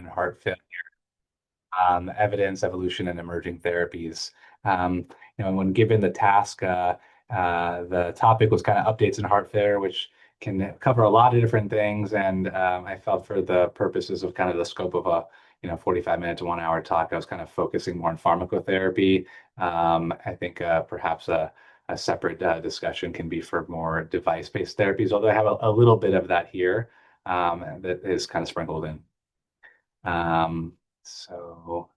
heart failure, evidence, evolution, and emerging therapies. When given the task, the topic was kind of updates in heart failure, which can cover a lot of different things. And I felt for the purposes of kind of the scope of a 45 minute to 1 hour talk, I was kind of focusing more on pharmacotherapy. I think perhaps a separate discussion can be for more device-based therapies, although I have a little bit of that here that is kind of sprinkled in. All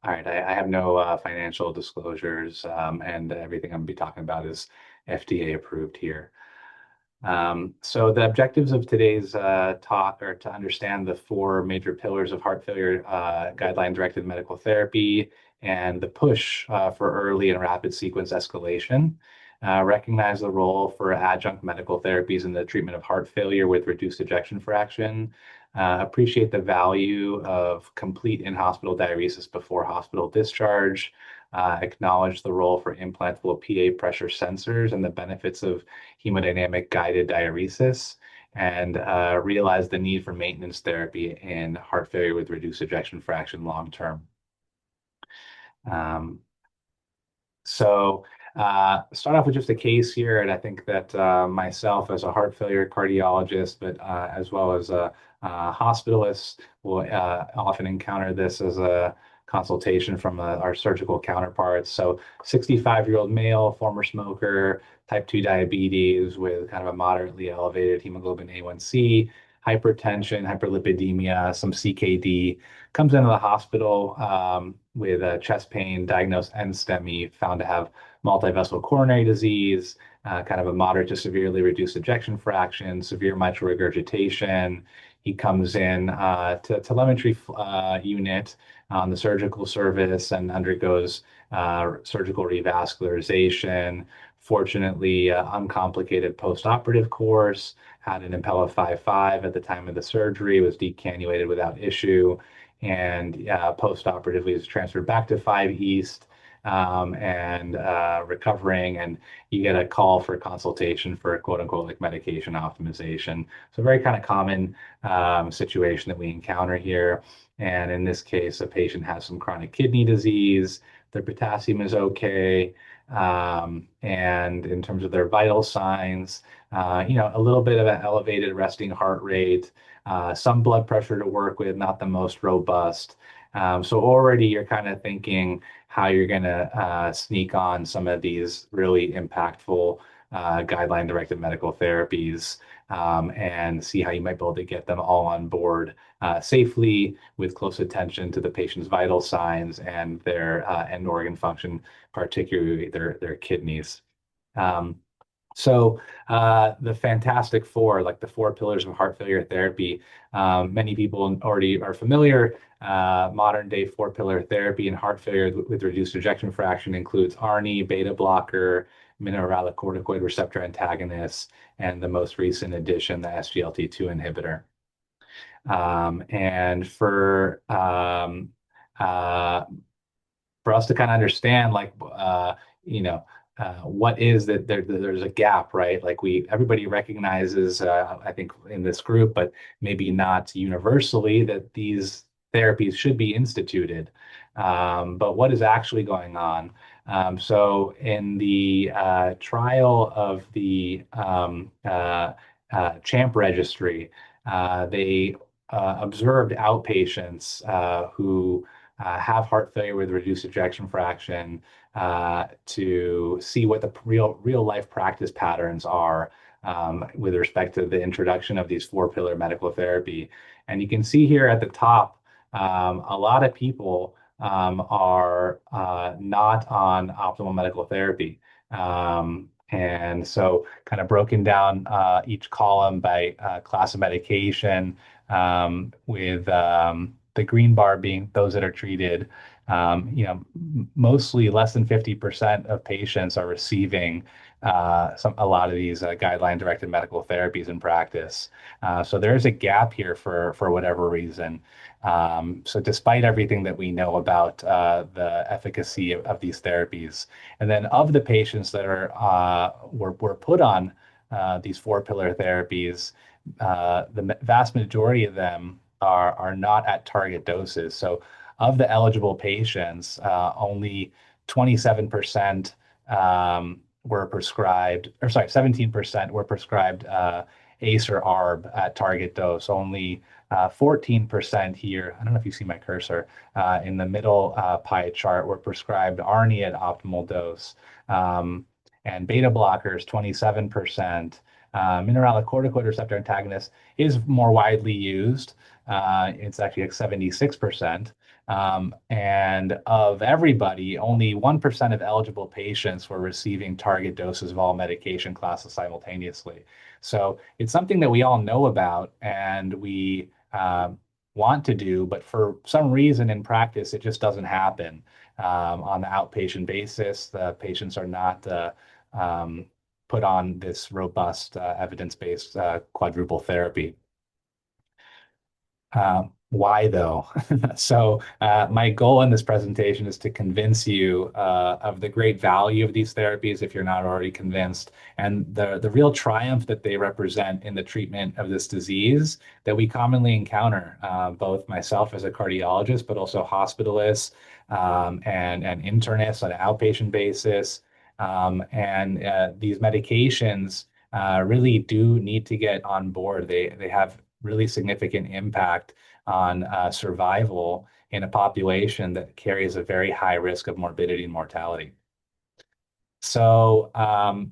right, I have no financial disclosures, and everything I'm going to be talking about is FDA approved here. So the objectives of today's talk are to understand the four major pillars of heart failure guideline-directed medical therapy and the push for early and rapid sequence escalation. Recognize the role for adjunct medical therapies in the treatment of heart failure with reduced ejection fraction. Appreciate the value of complete in-hospital diuresis before hospital discharge. Acknowledge the role for implantable PA pressure sensors and the benefits of hemodynamic guided diuresis, and realize the need for maintenance therapy in heart failure with reduced ejection fraction long term. Um, Start off with just a case here, and I think that myself as a heart failure cardiologist, but as well as a hospitalist, will often encounter this as a consultation from our surgical counterparts. So 65-year-old male, former smoker, type 2 diabetes with kind of a moderately elevated hemoglobin A1C, hypertension, hyperlipidemia, some CKD, comes into the hospital with chest pain, diagnosed NSTEMI, found to have multivessel coronary disease, kind of a moderate to severely reduced ejection fraction, severe mitral regurgitation. He comes in to telemetry unit on the surgical service and undergoes surgical revascularization. Fortunately, uncomplicated post-operative course, had an Impella 5.5 at the time of the surgery, was decannulated without issue, and post-operatively was transferred back to 5 East and recovering, and you get a call for consultation for quote unquote like medication optimization. So very kind of common situation that we encounter here. And in this case, a patient has some chronic kidney disease, their potassium is okay. And in terms of their vital signs, a little bit of an elevated resting heart rate, some blood pressure to work with, not the most robust. So already you're kind of thinking how you're going to sneak on some of these really impactful guideline-directed medical therapies and see how you might be able to get them all on board safely with close attention to the patient's vital signs and their end organ function, particularly their kidneys. The Fantastic Four, like the four pillars of heart failure therapy, many people already are familiar. Modern day four pillar therapy in heart failure with reduced ejection fraction includes ARNI, beta blocker, mineralocorticoid receptor antagonists, and the most recent addition, the SGLT2 inhibitor. And for us to kind of understand, like, what is that there's a gap, right? Like everybody recognizes, I think in this group, but maybe not universally, that these therapies should be instituted. But what is actually going on? So in the trial of the CHAMP registry, they observed outpatients who have heart failure with reduced ejection fraction to see what the real life practice patterns are with respect to the introduction of these four pillar medical therapy. And you can see here at the top, a lot of people are not on optimal medical therapy. And so kind of broken down each column by class of medication, with the green bar being those that are treated. Mostly less than 50% of patients are receiving a lot of these guideline-directed medical therapies in practice. So there is a gap here for whatever reason. So despite everything that we know about the efficacy of these therapies, and then of the patients that were put on these four pillar therapies, the vast majority of them are not at target doses. So of the eligible patients, only 27% were prescribed, or sorry, 17% were prescribed ACE or ARB at target dose. Only 14% here, I don't know if you see my cursor, in the middle pie chart were prescribed ARNI at optimal dose. And beta blockers, 27%. Mineralocorticoid receptor antagonist is more widely used. It's actually like 76%. And of everybody, only 1% of eligible patients were receiving target doses of all medication classes simultaneously. So it's something that we all know about and we want to do, but for some reason in practice, it just doesn't happen. On the outpatient basis, the patients are not um, put on this robust evidence-based quadruple therapy. Why though? So my goal in this presentation is to convince you of the great value of these therapies if you're not already convinced, and the real triumph that they represent in the treatment of this disease that we commonly encounter, both myself as a cardiologist, but also hospitalists and internists on an outpatient basis. And these medications really do need to get on board. They have really significant impact on survival in a population that carries a very high risk of morbidity and mortality. So um,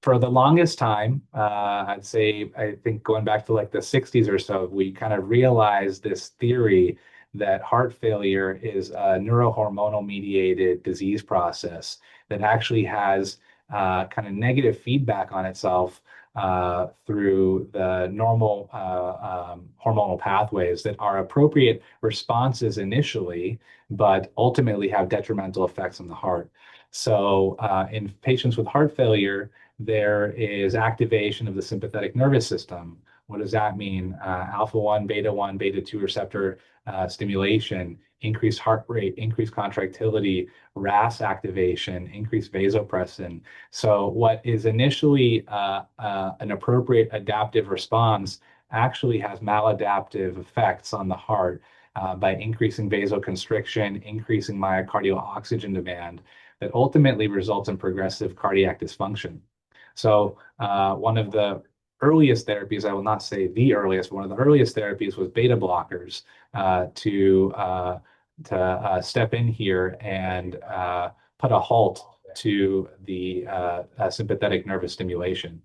for the longest time, I'd say, I think going back to like the 60s or so, we kind of realized this theory that heart failure is a neurohormonal mediated disease process that actually has kind of negative feedback on itself through the normal hormonal pathways that are appropriate responses initially, but ultimately have detrimental effects on the heart. So, in patients with heart failure, there is activation of the sympathetic nervous system. What does that mean? Alpha 1, beta 1, beta 2 receptor stimulation, increased heart rate, increased contractility, RAS activation, increased vasopressin. So, what is initially an appropriate adaptive response actually has maladaptive effects on the heart by increasing vasoconstriction, increasing myocardial oxygen demand that ultimately results in progressive cardiac dysfunction. So, one of the earliest therapies, I will not say the earliest, one of the earliest therapies was beta blockers to step in here and put a halt to the sympathetic nervous stimulation.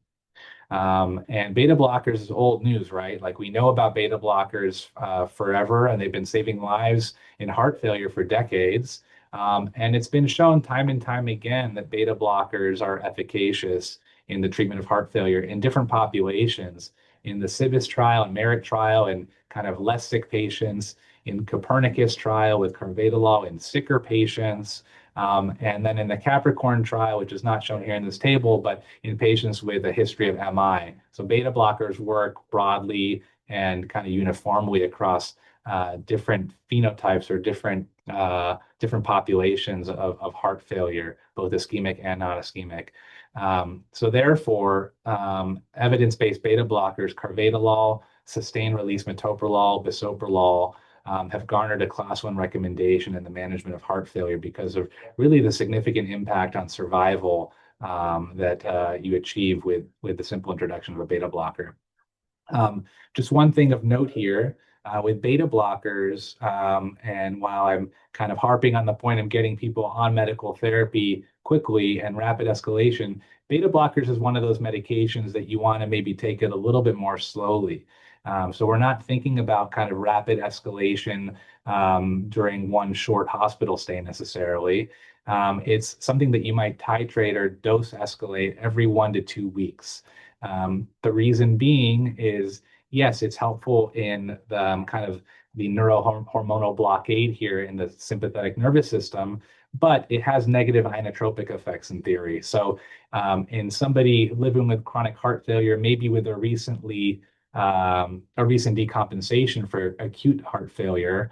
And beta blockers is old news, right? Like we know about beta blockers forever, and they've been saving lives in heart failure for decades. And it's been shown time and time again that beta blockers are efficacious in the treatment of heart failure in different populations. In the CIBIS trial and MERIT trial, and kind of less sick patients, in Copernicus trial with carvedilol in sicker patients, and then in the Capricorn trial, which is not shown here in this table, but in patients with a history of MI. So beta blockers work broadly and kind of uniformly across different phenotypes or different populations of heart failure, both ischemic and non-ischemic. So therefore, evidence-based beta blockers, carvedilol, sustained release metoprolol, bisoprolol, have garnered a class 1 recommendation in the management of heart failure because of really the significant impact on survival that you achieve with the simple introduction of a beta blocker. Just one thing of note here with beta blockers, and while I'm kind of harping on the point of getting people on medical therapy quickly and rapid escalation, beta blockers is one of those medications that you want to maybe take it a little bit more slowly. So we're not thinking about kind of rapid escalation during one short hospital stay necessarily. It's something that you might titrate or dose escalate every 1 to 2 weeks. The reason being is, yes, it's helpful in the kind of the neurohormonal blockade here in the sympathetic nervous system, but it has negative inotropic effects in theory. So, in somebody living with chronic heart failure, maybe with a recent decompensation for acute heart failure,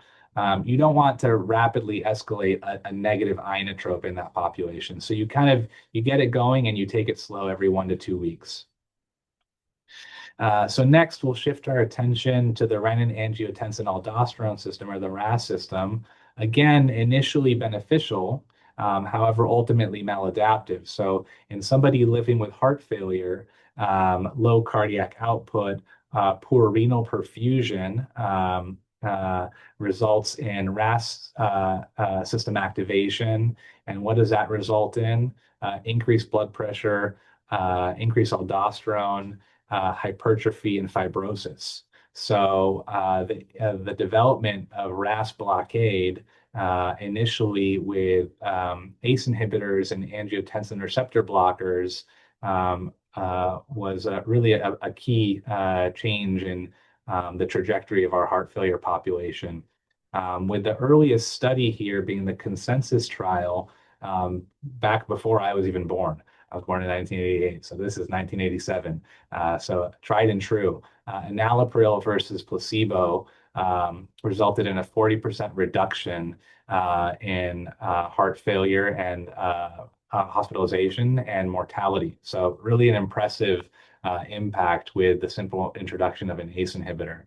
you don't want to rapidly escalate a negative inotrope in that population. So you get it going and you take it slow every 1 to 2 weeks. So next, we'll shift our attention to the renin-angiotensin-aldosterone system, or the RAS system. Again, initially beneficial, however, ultimately maladaptive. So in somebody living with heart failure, low cardiac output, poor renal perfusion, results in RAS system activation. And what does that result in? Increased blood pressure, increased aldosterone, hypertrophy, and fibrosis. So the development of RAS blockade initially with ACE inhibitors and angiotensin receptor blockers was really a key change in the trajectory of our heart failure population. With the earliest study here being the consensus trial back before I was even born. I was born in 1988, so this is 1987. So tried and true. Enalapril versus placebo resulted in a 40% reduction in heart failure and hospitalization and mortality. So really an impressive impact with the simple introduction of an ACE inhibitor.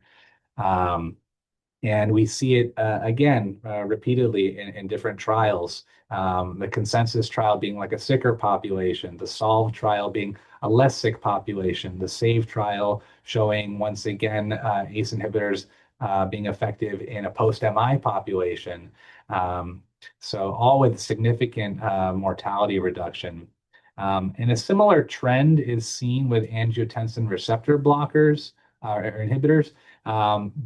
And we see it again repeatedly in different trials. The consensus trial being like a sicker population, the SOLVE trial being a less sick population, the SAVE trial showing once again ACE inhibitors being effective in a post-MI population. So all with significant mortality reduction. And a similar trend is seen with angiotensin receptor blockers or inhibitors,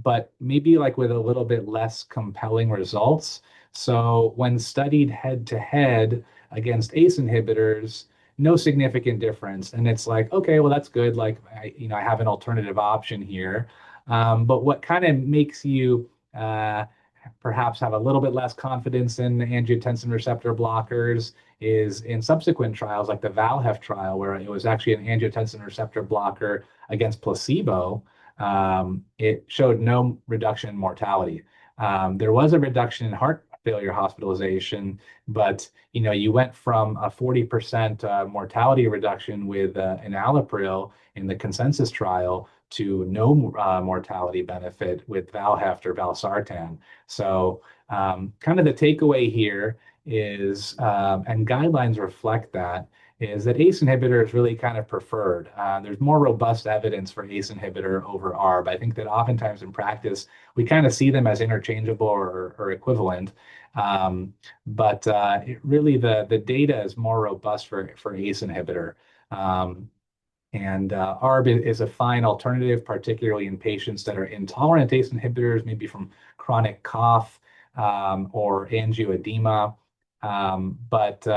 but maybe like with a little bit less compelling results. So when studied head to head against ACE inhibitors, no significant difference. And it's like, okay, well, that's good. Like, I have an alternative option here. But what kind of makes you perhaps have a little bit less confidence in angiotensin receptor blockers is in subsequent trials, like the VALHEF trial, where it was actually an angiotensin receptor blocker against placebo. It showed no reduction in mortality. There was a reduction in heart failure hospitalization, but you went from a 40% mortality reduction with enalapril in the consensus trial to no mortality benefit with Valheft or valsartan. So kind of the takeaway here is, and guidelines reflect that, is that ACE inhibitor is really kind of preferred. There's more robust evidence for ACE inhibitor over ARB. I think that oftentimes in practice, we kind of see them as interchangeable or equivalent. But really the data is more robust for ACE inhibitor. And ARB is a fine alternative, particularly in patients that are intolerant to ACE inhibitors, maybe from chronic cough or angioedema. But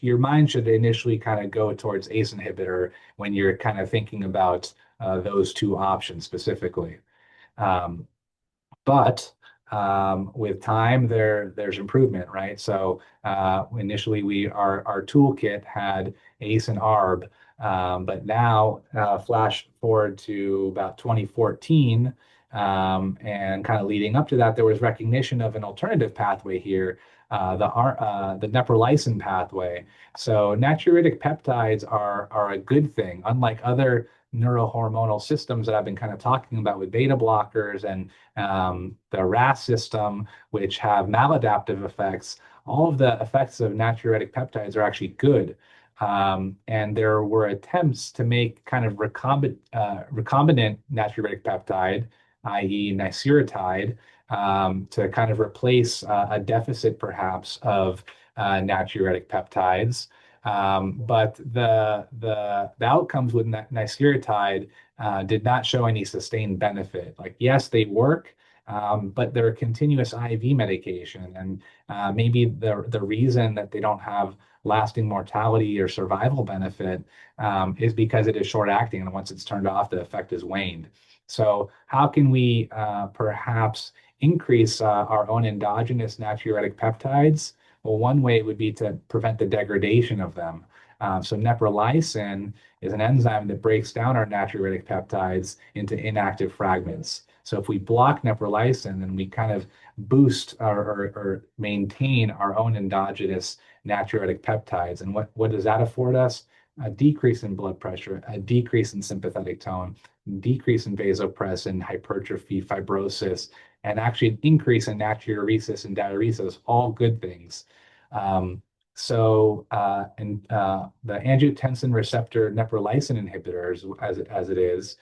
your mind should initially kind of go towards ACE inhibitor when you're kind of thinking about those two options specifically. Um, but with time, there's improvement, right? So initially, our toolkit had ACE and ARB, but now flash forward to about 2014, and kind of leading up to that, there was recognition of an alternative pathway here, the neprilysin pathway. So natriuretic peptides are a good thing, unlike other neurohormonal systems that I've been kind of talking about with beta blockers and the RAS system, which have maladaptive effects. All of the effects of natriuretic peptides are actually good. And there were attempts to make kind of recombinant natriuretic peptide, i.e. nisiretide, to kind of replace a deficit perhaps of natriuretic peptides. But the outcomes with nisiretide did not show any sustained benefit. Like, yes, they work, but they're a continuous IV medication. And maybe the reason that they don't have lasting mortality or survival benefit is because it is short acting. And once it's turned off, the effect is waned. So how can we perhaps increase our own endogenous natriuretic peptides? Well, one way would be to prevent the degradation of them. So neprilysin is an enzyme that breaks down our natriuretic peptides into inactive fragments. So if we block neprilysin, then we kind of boost or maintain our own endogenous natriuretic peptides. And what does that afford us? a decrease in blood pressure, a decrease in sympathetic tone, decrease in vasopressin, hypertrophy, fibrosis, and actually an increase in natriuresis and diuresis, all good things. Um, the angiotensin receptor neprilysin inhibitors, as it is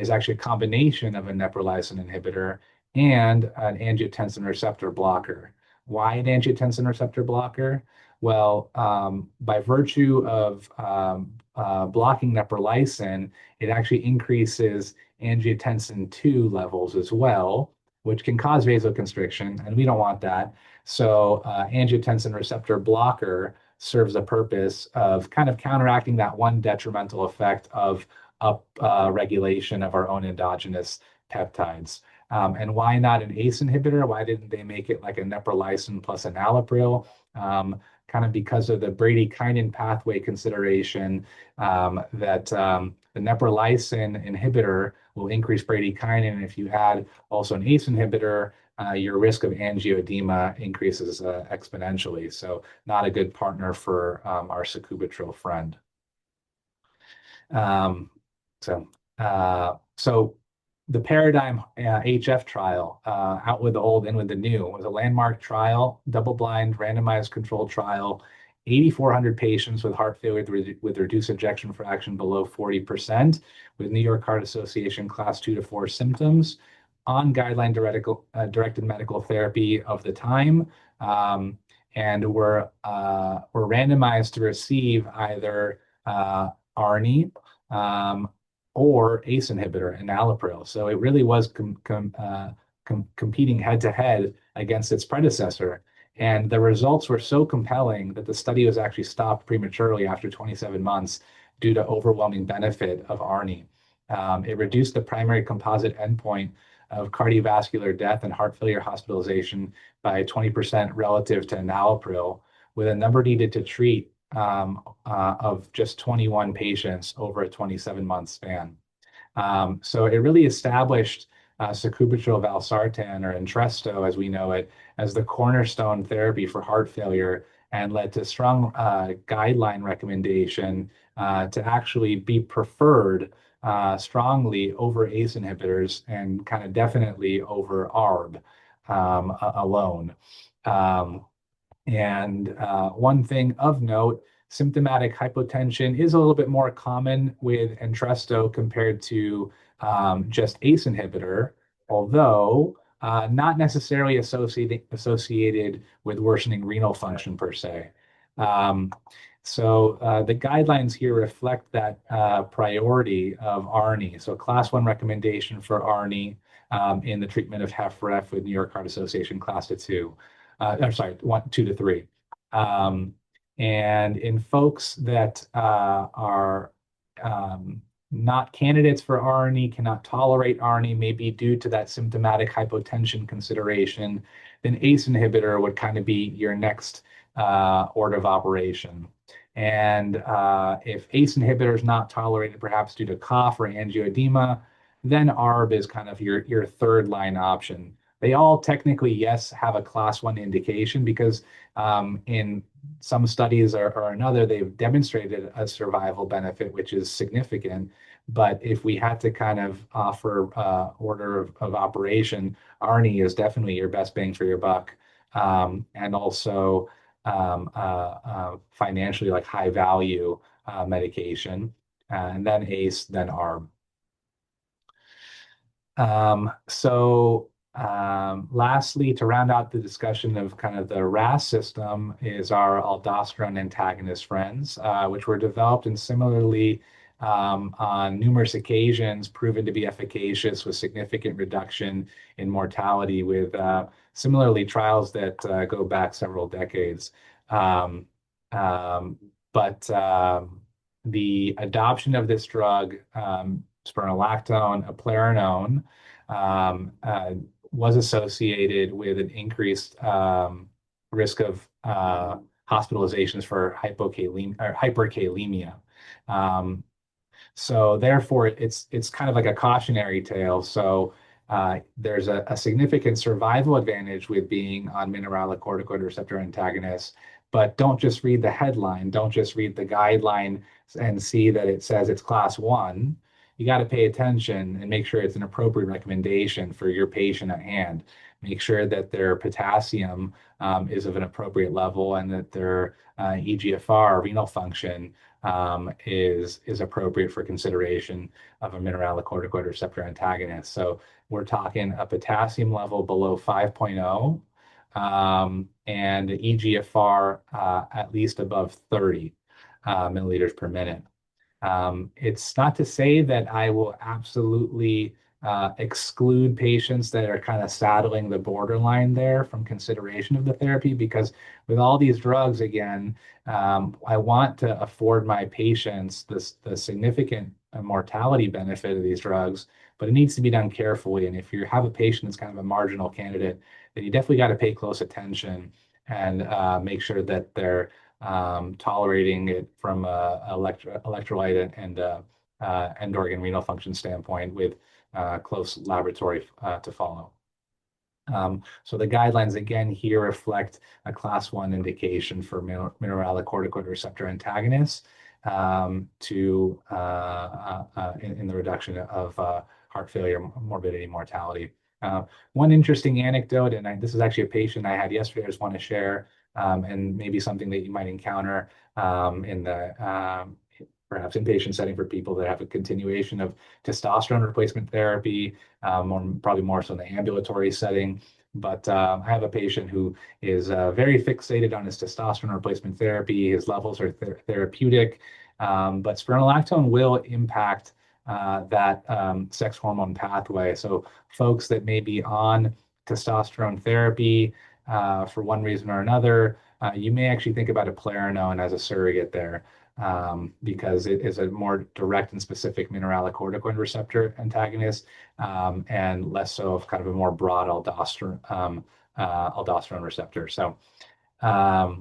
actually a combination of a neprilysin inhibitor and an angiotensin receptor blocker. Why an angiotensin receptor blocker? Well, by virtue of blocking neprilysin, it actually increases angiotensin 2 levels as well, which can cause vasoconstriction, and we don't want that. So, angiotensin receptor blocker serves the purpose of kind of counteracting that one detrimental effect of up regulation of our own endogenous peptides. And why not an ACE inhibitor? Why didn't they make it like a neprilysin plus enalapril? Kind of because of the bradykinin pathway consideration that the neprilysin inhibitor will increase bradykinin. And if you add also an ACE inhibitor, your risk of angioedema increases exponentially. So not a good partner for our sacubitril friend. Um, so, so the Paradigm HF trial, out with the old, in with the new, was a landmark trial, double-blind, randomized controlled trial, 8,400 patients with heart failure with reduced ejection fraction below 40%, with New York Heart Association class 2 to 4 symptoms, on guideline directed medical therapy of the time, and were randomized to receive either ARNI, or ACE inhibitor, enalapril. So it really was competing head to head against its predecessor. And the results were so compelling that the study was actually stopped prematurely after 27 months due to overwhelming benefit of ARNI. It reduced the primary composite endpoint of cardiovascular death and heart failure hospitalization by 20% relative to enalapril, with a number needed to treat of just 21 patients over a 27-month span. So it really established sacubitril valsartan, or Entresto as we know it, as the cornerstone therapy for heart failure, and led to strong guideline recommendation to actually be preferred strongly over ACE inhibitors, and kind of definitely over ARB alone. And one thing of note, symptomatic hypotension is a little bit more common with Entresto compared to just ACE inhibitor, although not necessarily associated with worsening renal function per se. So the guidelines here reflect that priority of ARNI. So class 1 recommendation for ARNI in the treatment of HFrEF with New York Heart Association class 2. I'm sorry, 2 to 3. And in folks that are not candidates for ARNI, cannot tolerate ARNI, maybe due to that symptomatic hypotension consideration, then ACE inhibitor would kind of be your next order of operation. And if ACE inhibitor is not tolerated, perhaps due to cough or angioedema, then ARB is kind of your third line option. They all technically, yes, have a class 1 indication because in some studies or another, they've demonstrated a survival benefit, which is significant. But if we had to kind of offer order of operation, ARNI is definitely your best bang for your buck. And also financially, like high value medication, and then ACE, then ARB. Lastly, to round out the discussion of kind of the RAS system, is our aldosterone antagonist friends, which were developed and similarly on numerous occasions proven to be efficacious with significant reduction in mortality, with similarly trials that go back several decades. But the adoption of this drug, spironolactone, eplerenone, was associated with an increased risk of hospitalizations for hyperkalemia. So therefore, it's kind of like a cautionary tale. So there's a significant survival advantage with being on mineralocorticoid receptor antagonists, but don't just read the headline. Don't just read the guideline and see that it says it's class one. You got to pay attention and make sure it's an appropriate recommendation for your patient at hand. Make sure that their potassium is of an appropriate level and that their eGFR, renal function, is appropriate for consideration of a mineralocorticoid receptor antagonist. So we're talking a potassium level below 5.0 and eGFR at least above 30 milliliters per minute. It's not to say that I will absolutely exclude patients that are kind of saddling the borderline there from consideration of the therapy, because with all these drugs, again, I want to afford my patients the significant mortality benefit of these drugs, but it needs to be done carefully. And if you have a patient that's kind of a marginal candidate, then you definitely got to pay close attention and make sure that they're tolerating it from electrolyte and end organ renal function standpoint with close laboratory to follow. So the guidelines again here reflect a class one indication for mineralocorticoid receptor antagonists to in the reduction of heart failure, morbidity, mortality. One interesting anecdote, and this is actually a patient I had yesterday, I just want to share, and maybe something that you might encounter in the perhaps inpatient setting for people that have a continuation of testosterone replacement therapy, probably more so in the ambulatory setting. But I have a patient who is very fixated on his testosterone replacement therapy. His levels are therapeutic, but spironolactone will impact that sex hormone pathway. So folks that may be on testosterone therapy for one reason or another, you may actually think about eplerenone as a surrogate there, because it is a more direct and specific mineralocorticoid receptor antagonist, and less so of kind of a more broad aldosterone receptor. So, yeah,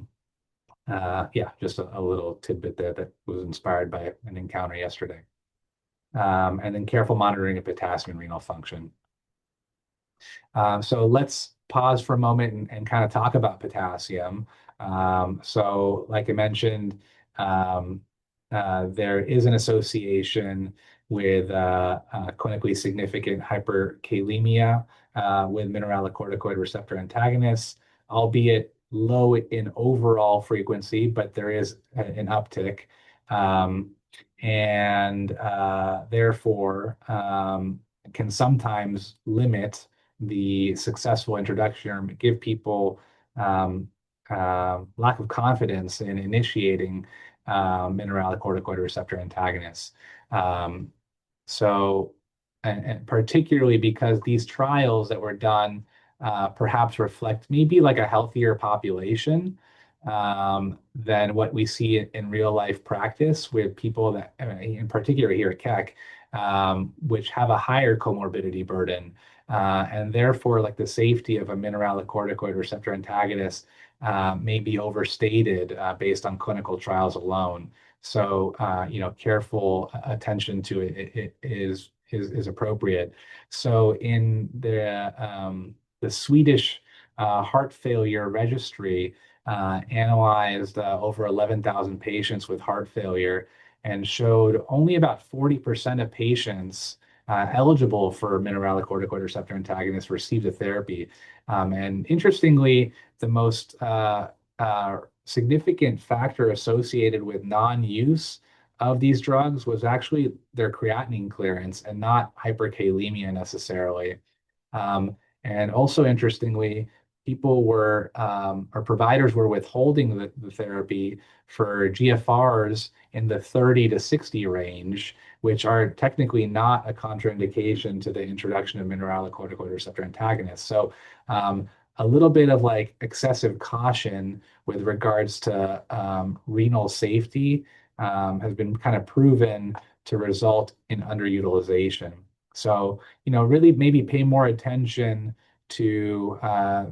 just a little tidbit there that was inspired by an encounter yesterday. And then careful monitoring of potassium and renal function. So let's pause for a moment and kind of talk about potassium. So like I mentioned, there is an association with clinically significant hyperkalemia with mineralocorticoid receptor antagonists, albeit low in overall frequency, but there is an uptick. And therefore can sometimes limit the successful introduction or give people lack of confidence in initiating mineralocorticoid receptor antagonists. So, and particularly because these trials that were done perhaps reflect maybe like a healthier population than what we see in real life practice with people that, in particular here at Keck, which have a higher comorbidity burden. And therefore, like the safety of a mineralocorticoid receptor antagonist may be overstated based on clinical trials alone. So, careful attention to it is appropriate. So, in the Swedish heart failure registry, analyzed over 11,000 patients with heart failure and showed only about 40% of patients eligible for mineralocorticoid receptor antagonists received a therapy. And interestingly, the most significant factor associated with non-use of these drugs was actually their creatinine clearance and not hyperkalemia necessarily. And also interestingly, people were, or providers were withholding the therapy for GFRs in the 30 to 60 range, which are technically not a contraindication to the introduction of mineralocorticoid receptor antagonists. So a little bit of like excessive caution with regards to renal safety has been kind of proven to result in underutilization. So, really maybe pay more attention to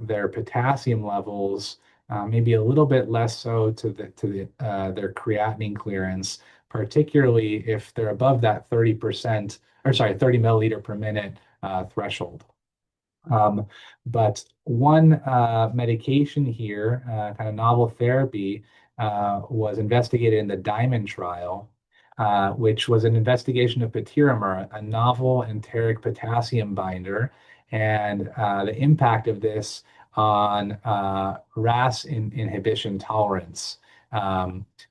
their potassium levels, maybe a little bit less so to their creatinine clearance, particularly if they're above that 30%, or sorry, 30 milliliter per minute threshold. Um, but one medication here, kind of novel therapy, was investigated in the Diamond trial, which was an investigation of patiromer, a novel enteric potassium binder, and the impact of this on RAS inhibition tolerance.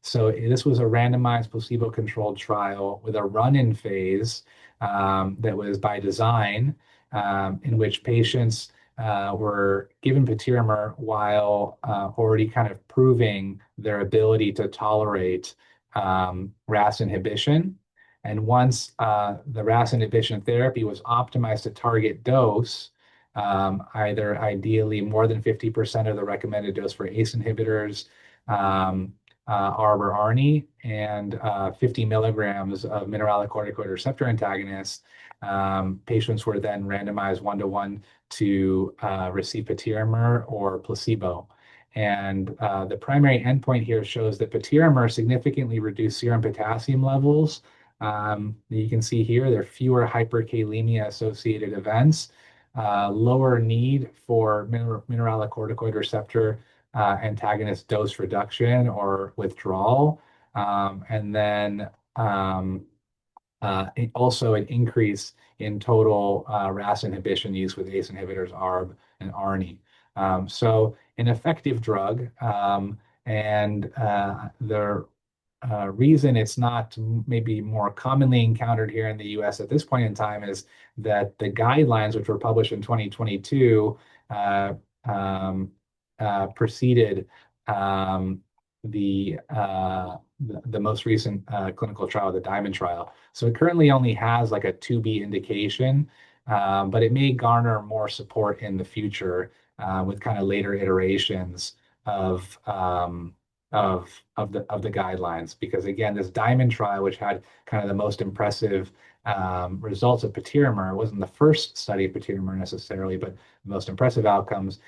So this was a randomized placebo-controlled trial with a run-in phase that was by design in which patients were given patiromer while already kind of proving their ability to tolerate RAS inhibition. And once the RAS inhibition therapy was optimized to target dose, either ideally more than 50% of the recommended dose for ACE inhibitors, ARB or ARNI, and 50 milligrams of mineralocorticoid receptor antagonists, patients were then randomized 1-to-1 to receive patiromer or placebo. And the primary endpoint here shows that patiromer significantly reduced serum potassium levels. You can see here there are fewer hyperkalemia associated events, lower need for mineralocorticoid receptor antagonist dose reduction or withdrawal, and then also an increase in total RAS inhibition use with ACE inhibitors, ARB and ARNI. So an effective drug, and the reason it's not maybe more commonly encountered here in the US at this point in time is that the guidelines, which were published in 2022, uh, um, preceded um, the most recent clinical trial, the Diamond trial. So it currently only has like a 2B indication, but it may garner more support in the future with kind of later iterations of um, of the guidelines. Because again, this Diamond trial, which had kind of the most impressive results of patiromer, wasn't the first study of patiromer necessarily, but the most impressive outcomes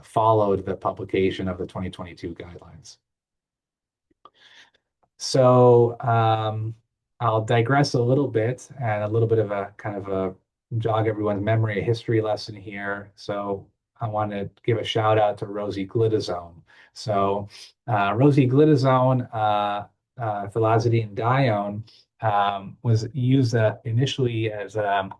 followed the publication of the 2022 guidelines. So I'll digress a little bit and a little bit of a kind of a jog everyone's memory, a history lesson here. So I want to give a shout out to rosiglitazone. So rosiglitazone, thiazidine was used initially as a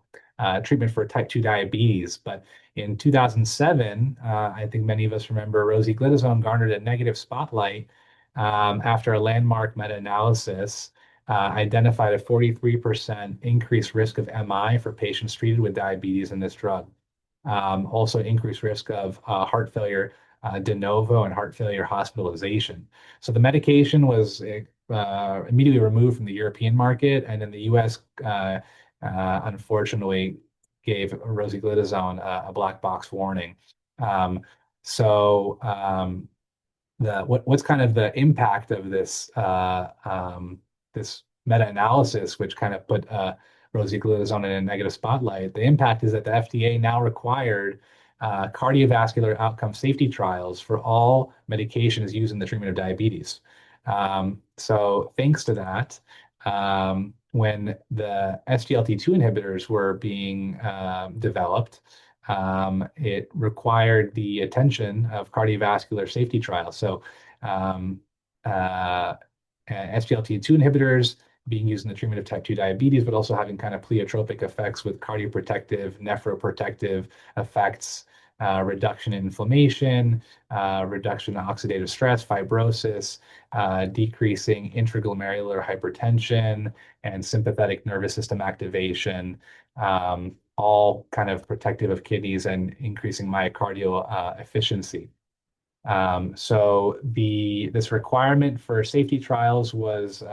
treatment for type 2 diabetes, but in 2007, I think many of us remember rosiglitazone garnered a negative spotlight after a landmark meta-analysis identified a 43% increased risk of MI for patients treated with diabetes in this drug. Also increased risk of heart failure de novo and heart failure hospitalization. So the medication was immediately removed from the European market, and in the US, unfortunately, gave rosiglitazone a black box warning. Um, so what's kind of the impact of this meta-analysis, which kind of put rosiglitazone in a negative spotlight? The impact is that the FDA now required cardiovascular outcome safety trials for all medications used in the treatment of diabetes. So thanks to that, when the SGLT2 inhibitors were being developed, it required the attention of cardiovascular safety trials. So um, uh, SGLT2 inhibitors being used in the treatment of type 2 diabetes, but also having kind of pleiotropic effects with cardioprotective, nephroprotective effects, reduction in inflammation, reduction in oxidative stress, fibrosis, decreasing intraglomerular hypertension, and sympathetic nervous system activation, all kind of protective of kidneys and increasing myocardial efficiency. So this requirement for safety trials was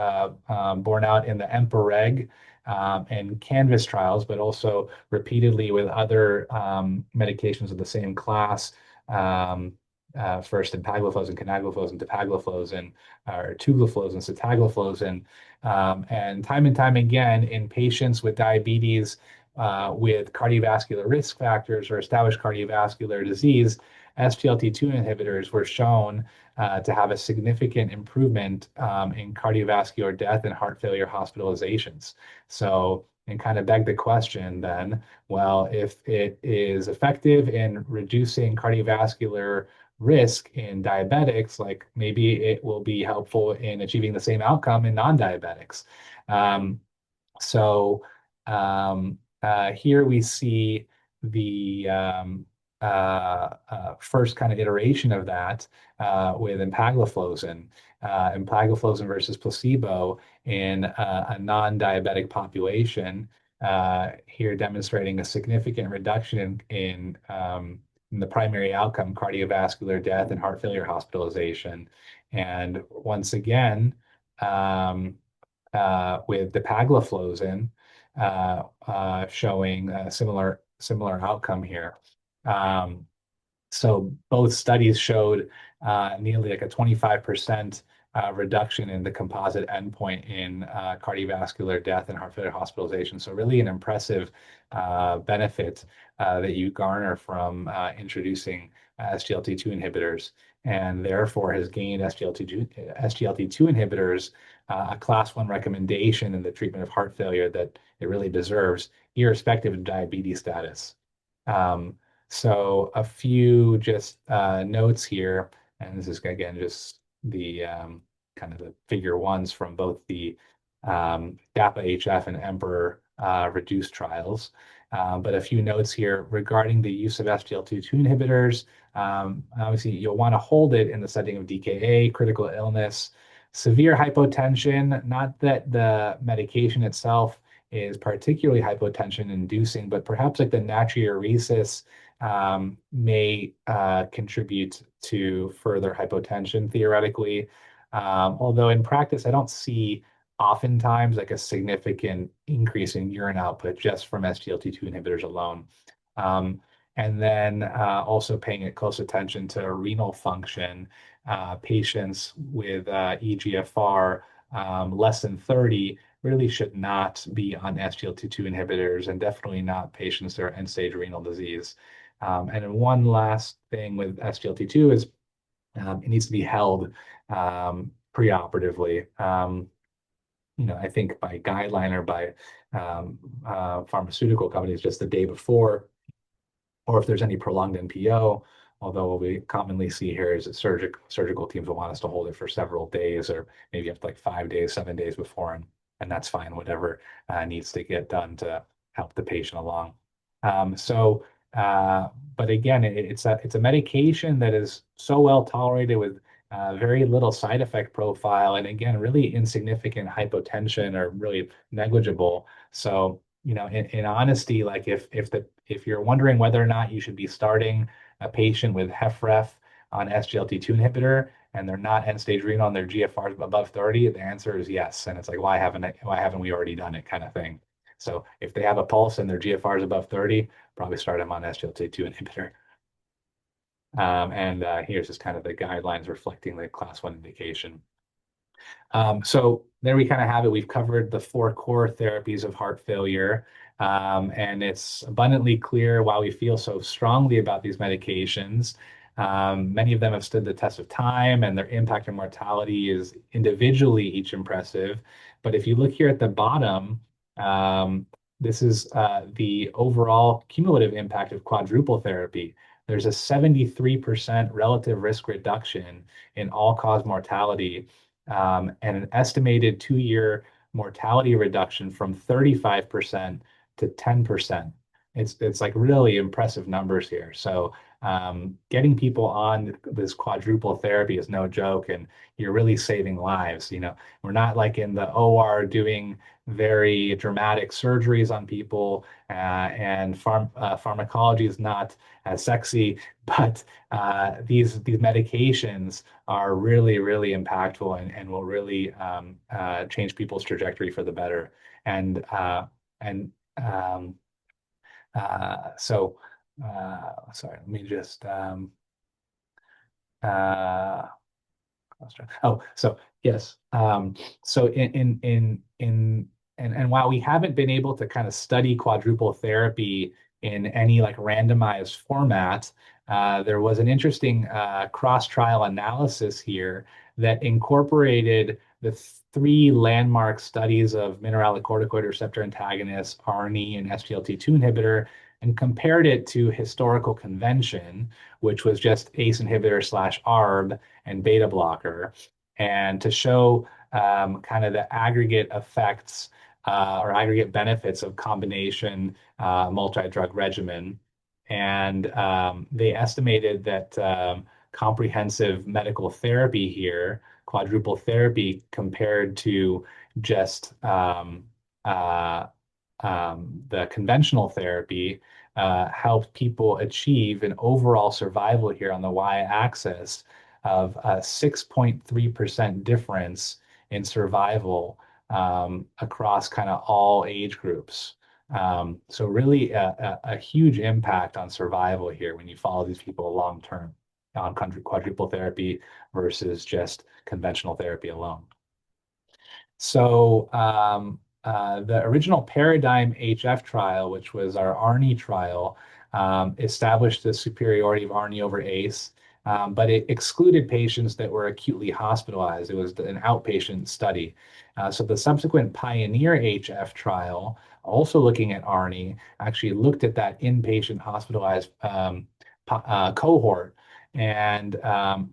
borne out in the EMPA-REG and CANVAS trials, but also repeatedly with other medications of the same class. First empagliflozin, canagliflozin, dapagliflozin, or tugliflozin, sitagliflozin, and time again in patients with diabetes with cardiovascular risk factors or established cardiovascular disease, SGLT2 inhibitors were shown to have a significant improvement in cardiovascular death and heart failure hospitalizations. So and kind of beg the question then, well, if it is effective in reducing cardiovascular risk in diabetics, like maybe it will be helpful in achieving the same outcome in non-diabetics. Um, so here we see the first kind of iteration of that with empagliflozin versus placebo in a non-diabetic population. Here demonstrating a significant reduction in the primary outcome, cardiovascular death and heart failure hospitalization. And once again, um, with dapagliflozin showing a similar outcome here. Um, so both studies showed nearly like a 25% reduction in the composite endpoint in cardiovascular death and heart failure hospitalization. So really an impressive benefit that you garner from introducing SGLT2 inhibitors, and therefore has gained SGLT2 inhibitors a class 1 recommendation in the treatment of heart failure that it really deserves, irrespective of diabetes status. Um, so a few just notes here, and this is again just the kind of the figure ones from both the DAPA-HF and EMPEROR reduced trials. But a few notes here regarding the use of SGLT2 inhibitors. Obviously, you'll want to hold it in the setting of DKA, critical illness, severe hypotension. Not that the medication itself is particularly hypotension inducing, but perhaps like the natriuresis may contribute to further hypotension theoretically. Although in practice, I don't see oftentimes like a significant increase in urine output just from SGLT2 inhibitors alone. Um, and then also paying close attention to renal function. Patients with EGFR less than 30 really should not be on SGLT2 inhibitors, and definitely not patients that are end-stage renal disease. And then one last thing with SGLT2 is it needs to be held preoperatively. I think by guideline or by pharmaceutical companies just the day before, or if there's any prolonged NPO, although what we commonly see here is that surgical teams will want us to hold it for several days, or maybe up to like 5 days, 7 days before, and that's fine, whatever needs to get done to help the patient along. So, but again, it's a medication that is so well tolerated with very little side effect profile, and again, really insignificant hypotension or really negligible. So, in honesty, like if you're wondering whether or not you should be starting a patient with HFrEF on SGLT2 inhibitor and they're not end stage renal and their GFR is above 30, the answer is yes. And it's like, why haven't we already done it, kind of thing. So if they have a pulse and their GFR is above 30, probably start them on SGLT2 inhibitor. And here's just kind of the guidelines reflecting the class 1 indication. So there we kind of have it. We've covered the 4 core therapies of heart failure. And it's abundantly clear why we feel so strongly about these medications. Many of them have stood the test of time, and their impact on mortality is individually each impressive. But if you look here at the bottom, this is the overall cumulative impact of quadruple therapy. There's a 73% relative risk reduction in all-cause mortality, and an estimated 2-year mortality reduction from 35% to 10%. It's like really impressive numbers here. So getting people on this quadruple therapy is no joke, and you're really saving lives. We're not like in the OR doing very dramatic surgeries on people, and pharmacology is not as sexy, but these medications are really, really impactful, and will really change people's trajectory for the better. And um, so, sorry, let me just uh, so yes. So and while we haven't been able to kind of study quadruple therapy in any like randomized format, there was an interesting cross-trial analysis here that incorporated the three landmark studies of mineralocorticoid receptor antagonists, ARNI, and SGLT2 inhibitor, and compared it to historical convention, which was just ACE inhibitor slash ARB and beta blocker, and to show kind of the aggregate effects or aggregate benefits of combination multi-drug regimen. And they estimated that comprehensive medical therapy here, quadruple therapy, compared to just the conventional therapy, helped people achieve an overall survival here on the y-axis of a 6.3% difference in survival across kind of all age groups. So really a huge impact on survival here when you follow these people long term on quadruple therapy versus just conventional therapy alone. So the original Paradigm HF trial, which was our ARNI trial, established the superiority of ARNI over ACE, but it excluded patients that were acutely hospitalized. It was an outpatient study. So the subsequent Pioneer HF trial, also looking at ARNI, actually looked at that inpatient hospitalized cohort, and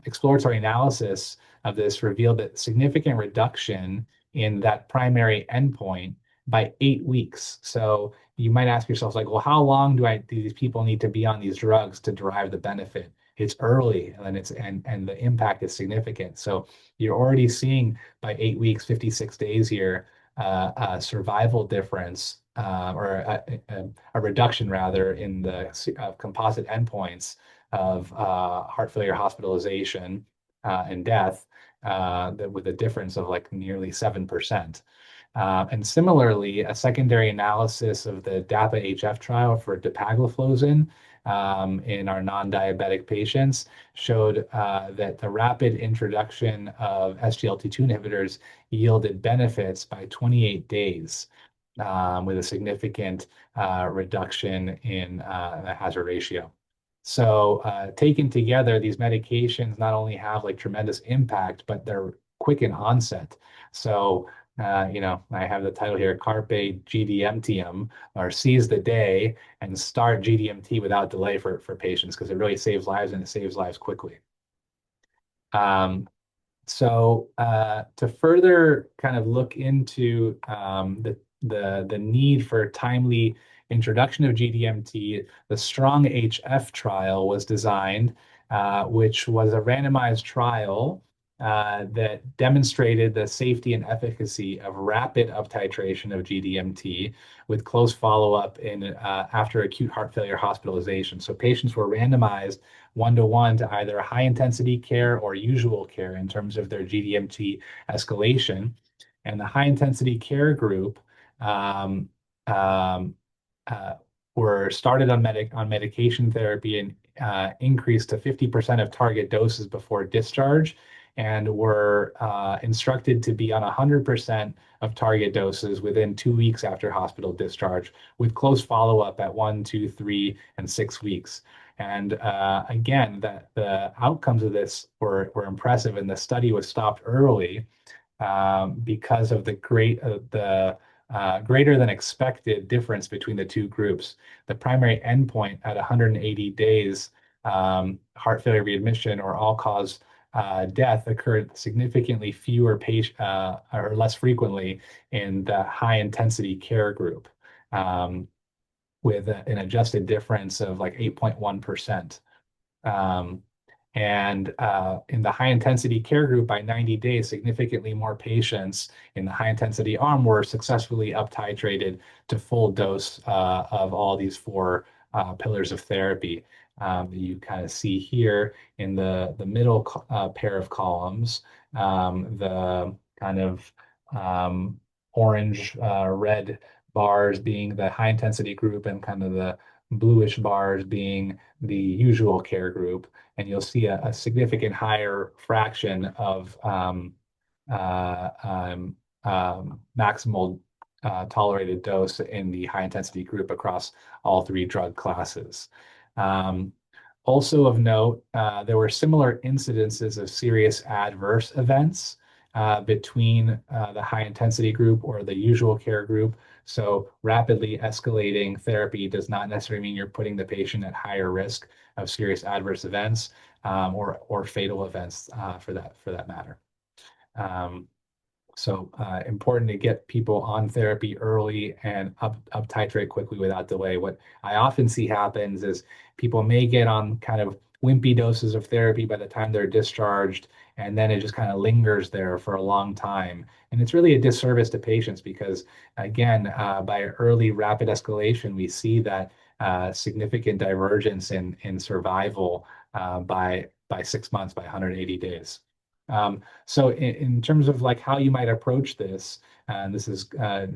exploratory analysis of this revealed that significant reduction in that primary endpoint by 8 weeks. So you might ask yourself, like, well, how long do these people need to be on these drugs to derive the benefit? It's early, and and the impact is significant. So you're already seeing by 8 weeks, 56 days here, a survival difference or a reduction rather in the composite endpoints of heart failure hospitalization and death with a difference of like nearly 7%. And similarly, a secondary analysis of the DAPA-HF trial for dapagliflozin in our non-diabetic patients showed that the rapid introduction of SGLT2 inhibitors yielded benefits by 28 days with a significant reduction in the hazard ratio. So taken together, these medications not only have like tremendous impact, but they're quick in onset. So, I have the title here, Carpe GDMTM, or seize the day and start GDMT without delay for patients, because it really saves lives and it saves lives quickly. So to further kind of look into the need for timely introduction of GDMT, the STRONG HF trial was designed, which was a randomized trial that demonstrated the safety and efficacy of rapid uptitration of GDMT with close follow-up in after acute heart failure hospitalization. So patients were randomized 1-to-1 to either high intensity care or usual care in terms of their GDMT escalation. And the high intensity care group um, um, were started on medication therapy and increased to 50% of target doses before discharge, and were instructed to be on 100% of target doses within 2 weeks after hospital discharge, with close follow-up at 1, 2, 3, and 6 weeks. And again, the outcomes of this were impressive, and the study was stopped early because of the greater than expected difference between the two groups. The primary endpoint at 180 days, heart failure readmission or all-cause death occurred significantly fewer patients or less frequently in the high intensity care group, with an adjusted difference of like 8.1%. And in the high intensity care group, by 90 days, significantly more patients in the high intensity arm were successfully up titrated to full dose of all these four pillars of therapy that you kind of see here in the middle pair of columns. The kind of orange, red bars being the high intensity group, and kind of the bluish bars being the usual care group. And you'll see a significant higher fraction of maximal tolerated dose in the high intensity group across all three drug classes. Also of note, there were similar incidences of serious adverse events between the high intensity group or the usual care group. So rapidly escalating therapy does not necessarily mean you're putting the patient at higher risk of serious adverse events or fatal events for that matter. Um, so important to get people on therapy early and up titrate quickly without delay. What I often see happens is people may get on kind of wimpy doses of therapy by the time they're discharged, and then it just kind of lingers there for a long time. And it's really a disservice to patients because, again, by early rapid escalation, we see that significant divergence in survival by 6 months, by 180 days. So in terms of like how you might approach this, and this is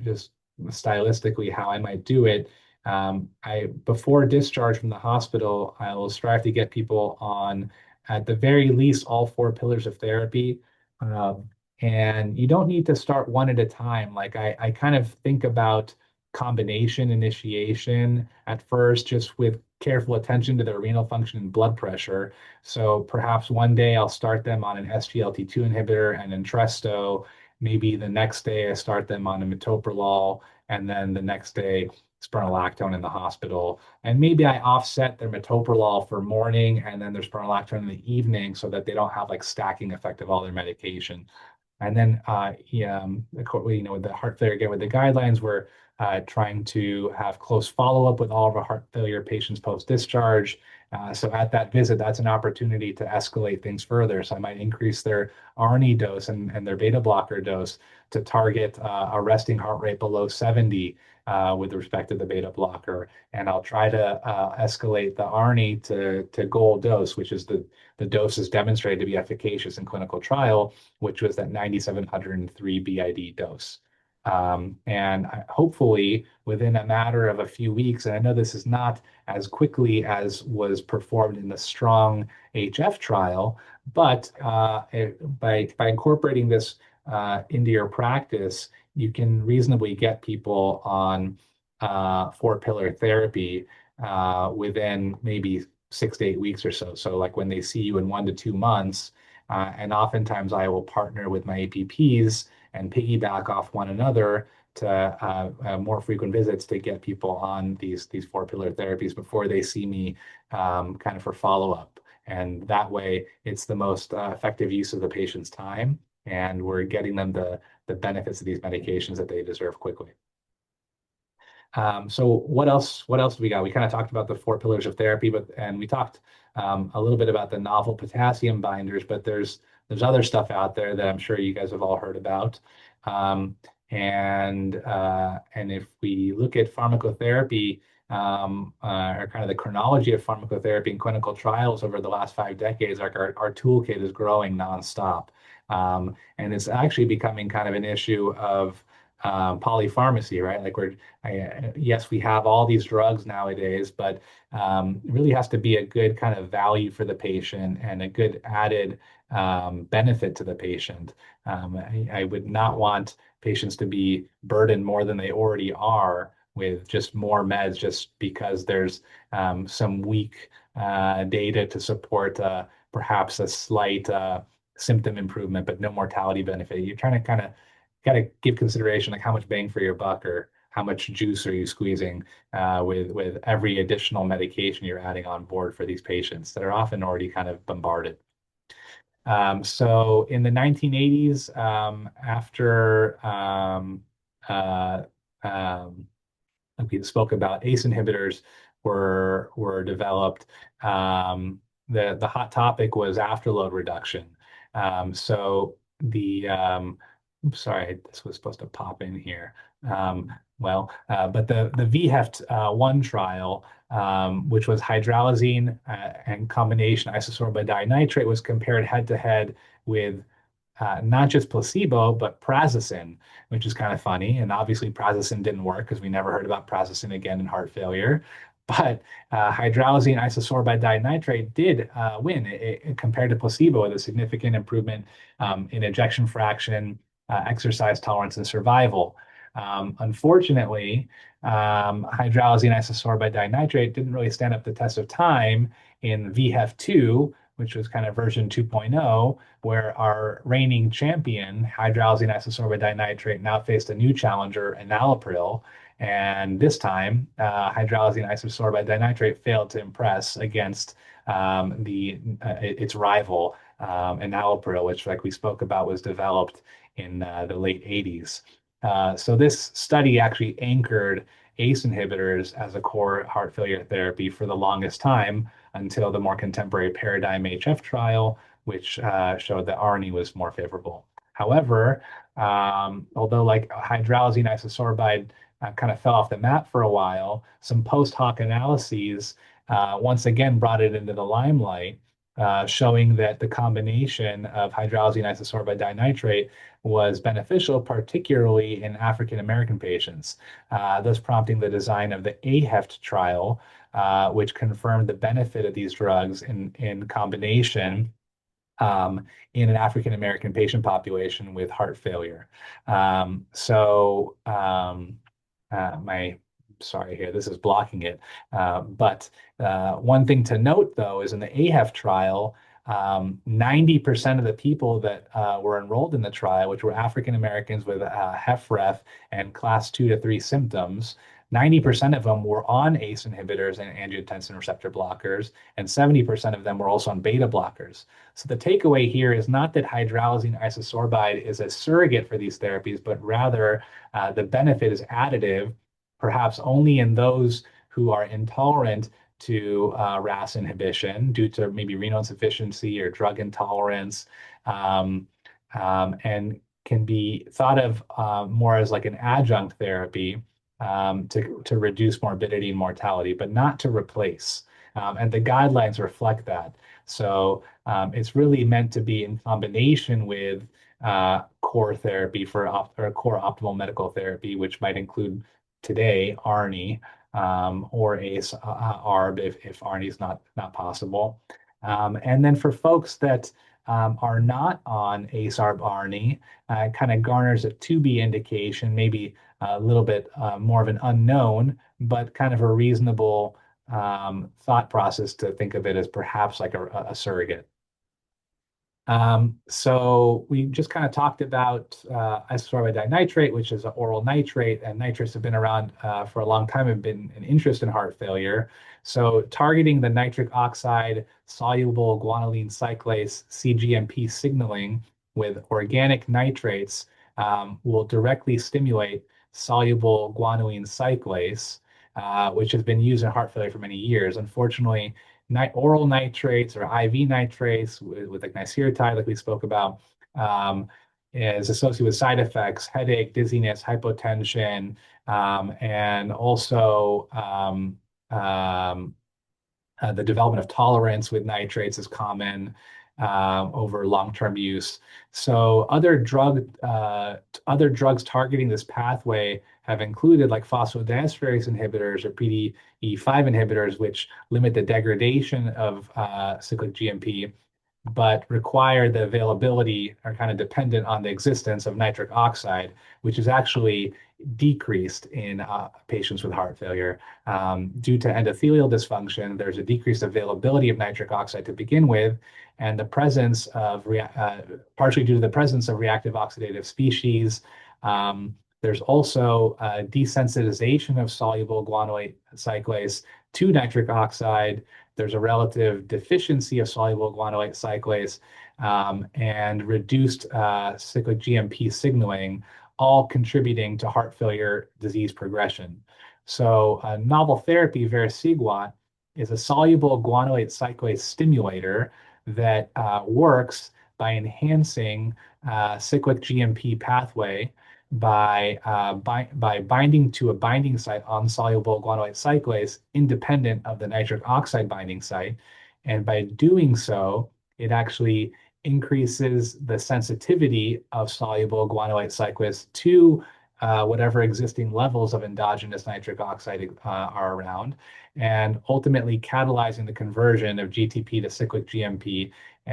just stylistically how I might do it. I before discharge from the hospital, I will strive to get people on at the very least all four pillars of therapy. Um, and you don't need to start one at a time. Like I kind of think about combination initiation at first, just with careful attention to their renal function and blood pressure. So perhaps one day I'll start them on an SGLT2 inhibitor and Entresto. Maybe the next day I start them on a metoprolol, and then the next day spironolactone in the hospital. And maybe I offset their metoprolol for morning and then their spironolactone in the evening so that they don't have like stacking effect of all their medication. And then, with the heart failure, again, with the guidelines, we're trying to have close follow-up with all of our heart failure patients post-discharge. So at that visit, that's an opportunity to escalate things further. So I might increase their ARNI dose and their beta blocker dose to target a resting heart rate below 70 with respect to the beta blocker. And I'll try to escalate the ARNI to goal dose, which is the dose is demonstrated to be efficacious in clinical trial, which was that 9,703 BID dose. And hopefully within a matter of a few weeks, and I know this is not as quickly as was performed in the strong HF trial, but by incorporating this into your practice, you can reasonably get people on four pillar therapy within maybe 6 to 8 weeks or so. So like when they see you in 1 to 2 months, and oftentimes I will partner with my APPs and piggyback off one another to more frequent visits to get people on these four pillar therapies before they see me kind of for follow up. And that way, it's the most effective use of the patient's time, and we're getting them the benefits of these medications that they deserve quickly. So what else? What else do we got? We kind of talked about the four pillars of therapy, and we talked a little bit about the novel potassium binders, but there's other stuff out there that I'm sure you guys have all heard about. Um, and if we look at pharmacotherapy, or kind of the chronology of pharmacotherapy in clinical trials over the last 5 decades, like our toolkit is growing nonstop. And it's actually becoming kind of an issue of polypharmacy, right? Like yes, we have all these drugs nowadays, but it really has to be a good kind of value for the patient and a good added benefit to the patient. I would not want patients to be burdened more than they already are with just more meds just because there's some weak data to support perhaps a slight symptom improvement, but no mortality benefit. You're trying to kind of got to give consideration like how much bang for your buck or how much juice are you squeezing with every additional medication you're adding on board for these patients that are often already kind of bombarded. So in the 1980s, after we spoke about ACE inhibitors were developed, the hot topic was afterload reduction. So oops, sorry, this was supposed to pop in here. But the VHEFT-1 trial, which was hydralazine and combination isosorbide dinitrate, was compared head to head with not just placebo, but prazosin, which is kind of funny. And obviously, prazosin didn't work because we never heard about prazosin again in heart failure. But hydralazine isosorbide dinitrate did win compared to placebo with a significant improvement in ejection fraction, exercise tolerance, and survival. Unfortunately, hydralazine isosorbide dinitrate didn't really stand up the test of time in VHEF2, which was kind of version 2.0, where our reigning champion, hydralazine isosorbate dinitrate, now faced a new challenger, enalapril. And this time, hydralazine isosorbate dinitrate failed to impress against its rival, enalapril, which, like we spoke about, was developed in the late 80s. So this study actually anchored ACE inhibitors as a core heart failure therapy for the longest time until the more contemporary Paradigm HF trial, which showed that ARNI was more favorable. However, although like hydralazine isosorbide kind of fell off the map for a while, some post hoc analyses once again brought it into the limelight, showing that the combination of hydralazine isosorbide dinitrate was beneficial, particularly in African American patients, thus prompting the design of the AHEFT trial, which confirmed the benefit of these drugs in combination in an African American patient population with heart failure. So my sorry here, this is blocking it. But one thing to note though is in the AHEF trial, 90% of the people that were enrolled in the trial, which were African Americans with HFrEF and class 2 to 3 symptoms, 90% of them were on ACE inhibitors and angiotensin receptor blockers, and 70% of them were also on beta blockers. So the takeaway here is not that hydralazine isosorbide is a surrogate for these therapies, but rather the benefit is additive, perhaps only in those who are intolerant to RAS inhibition due to maybe renal insufficiency or drug intolerance, and can be thought of more as like an adjunct therapy to reduce morbidity and mortality, but not to replace. And the guidelines reflect that. So it's really meant to be in combination with core therapy or core optimal medical therapy, which might include today ARNI or ACE ARB if ARNI is not possible. And then for folks that are not on ACE ARB ARNI, kind of garners a to be indication, maybe a little bit more of an unknown, but kind of a reasonable thought process to think of it as perhaps like a surrogate. So we just kind of talked about isosorbide dinitrate, which is an oral nitrate, and nitrates have been around for a long time, have been an interest in heart failure. So targeting the nitric oxide soluble guanylene cyclase CGMP signaling with organic nitrates will directly stimulate soluble guanylene cyclase, which has been used in heart failure for many years. Unfortunately, oral nitrates or IV nitrates with like glyceritide, like we spoke about, is associated with side effects, headache, dizziness, hypotension, and also the development of tolerance with nitrates is common over long-term use. So other drugs targeting this pathway have included like phosphodiesterase inhibitors or PDE5 inhibitors, which limit the degradation of cyclic GMP, but require the availability are kind of dependent on the existence of nitric oxide, which is actually decreased in patients with heart failure. Due to endothelial dysfunction, there's a decreased availability of nitric oxide to begin with, and the presence of, partially due to the presence of reactive oxidative species. There's also desensitization of soluble guanylate cyclase to nitric oxide. There's a relative deficiency of soluble guanylate cyclase and reduced cyclic GMP signaling, all contributing to heart failure disease progression. So a novel therapy, vericiguat, is a soluble guanylate cyclase stimulator that works by enhancing cyclic GMP pathway by binding to a binding site on soluble guanylate cyclase independent of the nitric oxide binding site. And by doing so, it actually increases the sensitivity of soluble guanylate cyclase to whatever existing levels of endogenous nitric oxide are around, and ultimately catalyzing the conversion of GTP to cyclic GMP,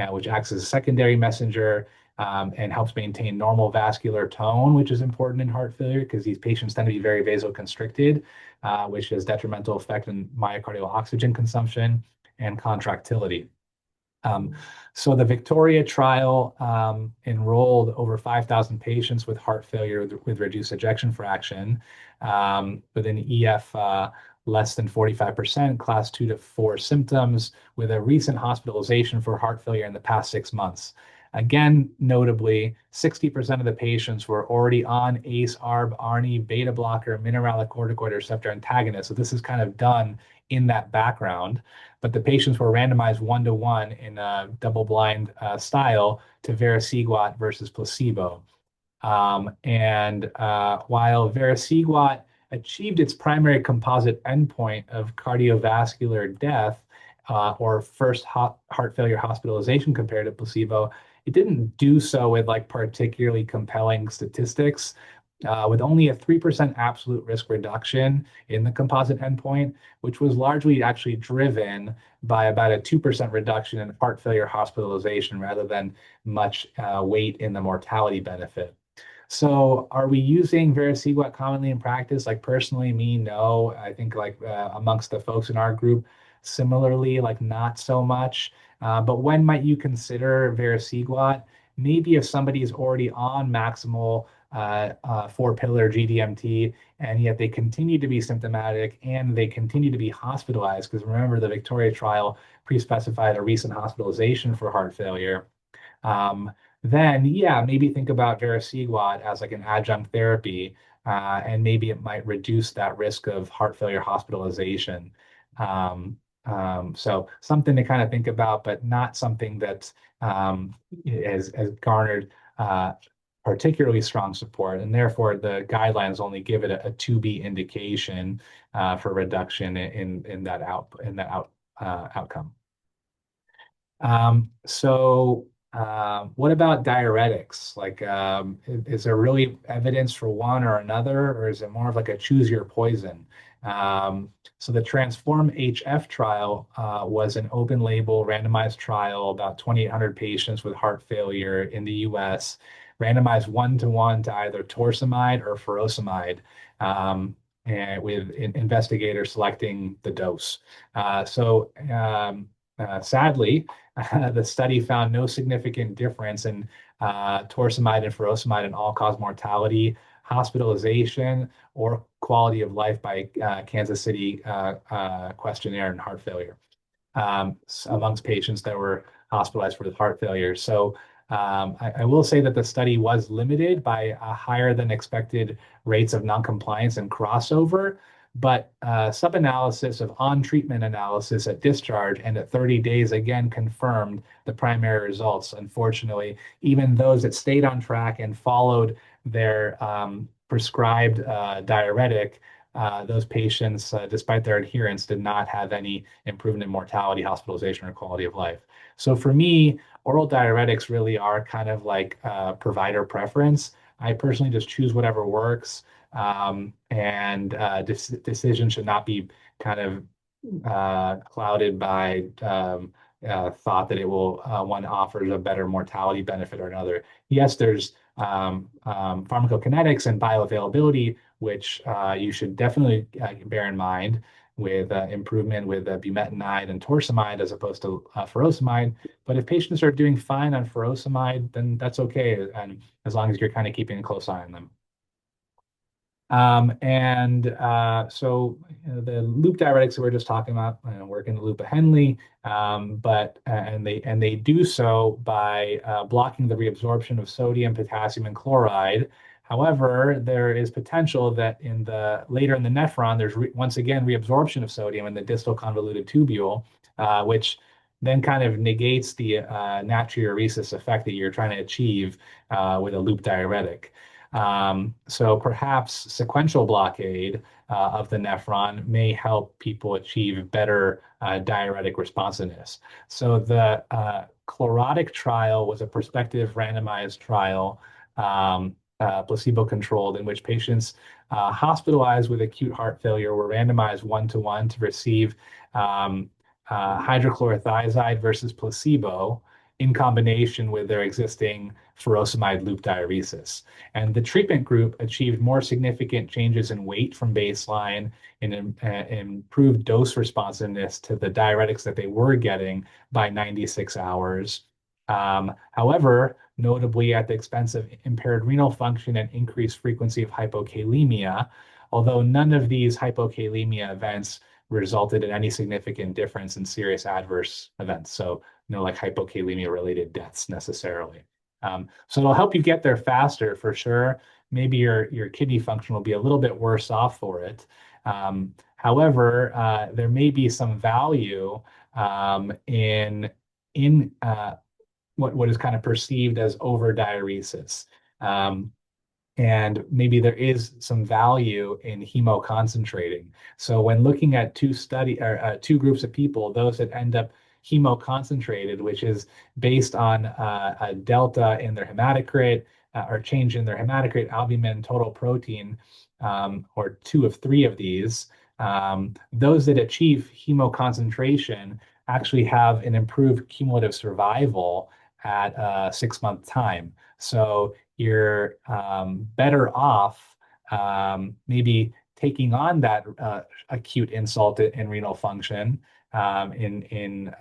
which acts as a secondary messenger and helps maintain normal vascular tone, which is important in heart failure because these patients tend to be very vasoconstricted, which has detrimental effect on myocardial oxygen consumption and contractility. Um, so the Victoria trial enrolled over 5,000 patients with heart failure with reduced ejection fraction, with an EF less than 45%, class 2 to 4 symptoms, with a recent hospitalization for heart failure in the past 6 months. Again, notably, 60% of the patients were already on ACE, ARB, ARNI, beta blocker, mineralocorticoid receptor antagonist. So this is kind of done in that background, but the patients were randomized 1-to-1 in a double-blind style to vericiguat versus placebo. And while vericiguat achieved its primary composite endpoint of cardiovascular death or first heart failure hospitalization compared to placebo, it didn't do so with like particularly compelling statistics. With only a 3% absolute risk reduction in the composite endpoint, which was largely actually driven by about a 2% reduction in heart failure hospitalization rather than much weight in the mortality benefit. So are we using vericiguat commonly in practice? Like personally, me, no. I think like amongst the folks in our group, similarly, like not so much. But when might you consider vericiguat? Maybe if somebody is already on maximal four-pillar GDMT and yet they continue to be symptomatic and they continue to be hospitalized, because remember the Victoria trial pre-specified a recent hospitalization for heart failure. um, then yeah, maybe think about vericiguat as like an adjunct therapy, and maybe it might reduce that risk of heart failure hospitalization. Um, so something to kind of think about, but not something that has garnered particularly strong support, and therefore the guidelines only give it a 2B indication for reduction in that outcome. What about diuretics? Like, is there really evidence for one or another, or is it more of like a choose your poison? So the Transform HF trial was an open label randomized trial, about 2,800 patients with heart failure in the US, randomized 1-to-1 to either torsemide or furosemide, and with investigators selecting the dose. Sadly, the study found no significant difference in torsemide and furosemide in all-cause mortality, hospitalization, or quality of life by Kansas City questionnaire in heart failure amongst patients that were hospitalized for heart failure. So I will say that the study was limited by higher than expected rates of noncompliance and crossover, but sub-analysis of on-treatment analysis at discharge and at 30 days again confirmed the primary results. Unfortunately, even those that stayed on track and followed their prescribed diuretic, those patients, despite their adherence, did not have any improvement in mortality, hospitalization, or quality of life. So for me, oral diuretics really are kind of like provider preference. I personally just choose whatever works, and decision should not be kind of clouded by thought that it will one offers a better mortality benefit or another. Yes, there's pharmacokinetics and bioavailability, which you should definitely bear in mind with improvement with bumetanide and torsemide as opposed to furosemide. But if patients are doing fine on furosemide, then that's okay, and as long as you're kind of keeping a close eye on them. The loop diuretics that we're just talking about, work in the loop of Henle, but and they do so by blocking the reabsorption of sodium, potassium, and chloride. However, there is potential that later in the nephron, there's once again reabsorption of sodium in the distal convoluted tubule, which then kind of negates the natriuresis effect that you're trying to achieve with a loop diuretic. So perhaps sequential blockade of the nephron may help people achieve better diuretic responsiveness. So the chlorotic trial was a prospective randomized trial, placebo-controlled, in which patients hospitalized with acute heart failure were randomized 1-to-1 to receive hydrochlorothiazide versus placebo. in combination with their existing furosemide loop diuresis. And the treatment group achieved more significant changes in weight from baseline and improved dose responsiveness to the diuretics that they were getting by 96 hours. However, notably at the expense of impaired renal function and increased frequency of hypokalemia, although none of these hypokalemia events resulted in any significant difference in serious adverse events. So no like hypokalemia related deaths necessarily. So it'll help you get there faster for sure. Maybe your kidney function will be a little bit worse off for it. However, there may be some value in what is kind of perceived as over-diuresis. And maybe there is some value in hemoconcentrating. So when looking at two groups of people, those that end up hemoconcentrated, which is based on a delta in their hematocrit or change in their hematocrit, albumin, total protein, or two of three of these, those that achieve hemoconcentration actually have an improved cumulative survival at a 6-month time. So you're better off maybe taking on that acute insult in renal function in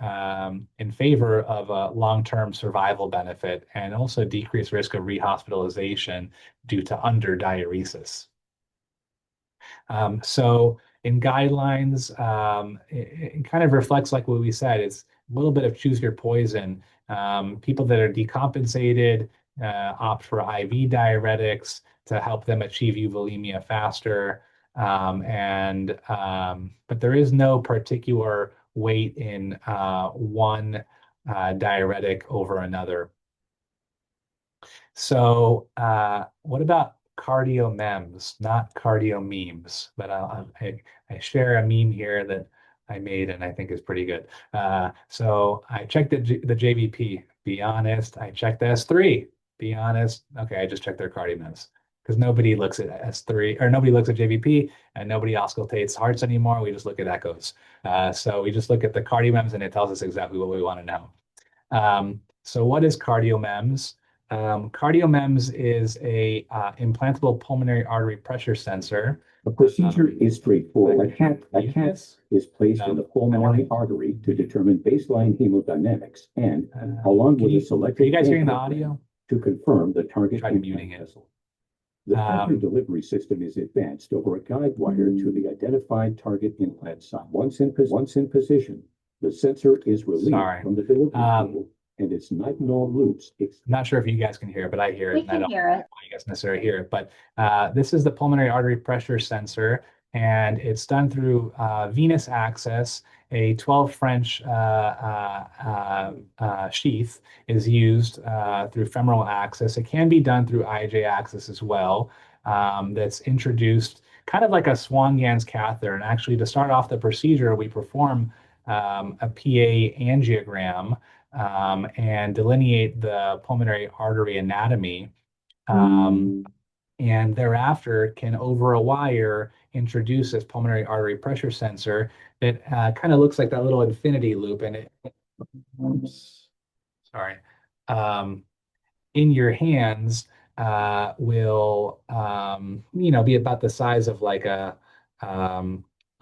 favor of a long-term survival benefit and also decreased risk of rehospitalization due to underdiuresis. So in guidelines, it kind of reflects like what we said. It's a little bit of choose your poison. People that are decompensated opt for IV diuretics to help them achieve euvolemia faster. But there is no particular weight in one diuretic over another. So what about cardio memes, not cardio memes? But I share a meme here that I made and I think is pretty good. So I checked the JVP. Be honest. I checked the S3. Be honest. Okay, I just checked their cardio memes because nobody looks at S3 or nobody looks at JVP and nobody auscultates hearts anymore. We just look at echoes. So we just look at the cardio memes and it tells us exactly what we want to know. So what is cardio memes? CardioMEMS is a implantable pulmonary artery pressure sensor. The procedure is straightforward. A cath is placed in the pulmonary artery to determine baseline hemodynamics and, along with a selected are you guys hearing the audio? To confirm the target Try muting it. vessel. The catheter delivery system is advanced over a guide wire to the identified target implant site. Once in position, the sensor is released from the delivery cable. And it's nitinol loops. I'm not sure if you guys can hear it, but I hear it. We can hear it. You guys necessarily hear it. But this is the pulmonary artery pressure sensor, and it's done through venous access. A 12 French sheath is used through femoral access. It can be done through IJ access as well. That's introduced kind of like a Swan-Ganz catheter. And actually, to start off the procedure, we perform a PA angiogram. And delineate the pulmonary artery anatomy. And thereafter can, over a wire, introduce this pulmonary artery pressure sensor that kind of looks like that little infinity loop. And it, sorry, in your hands will, be about the size of like a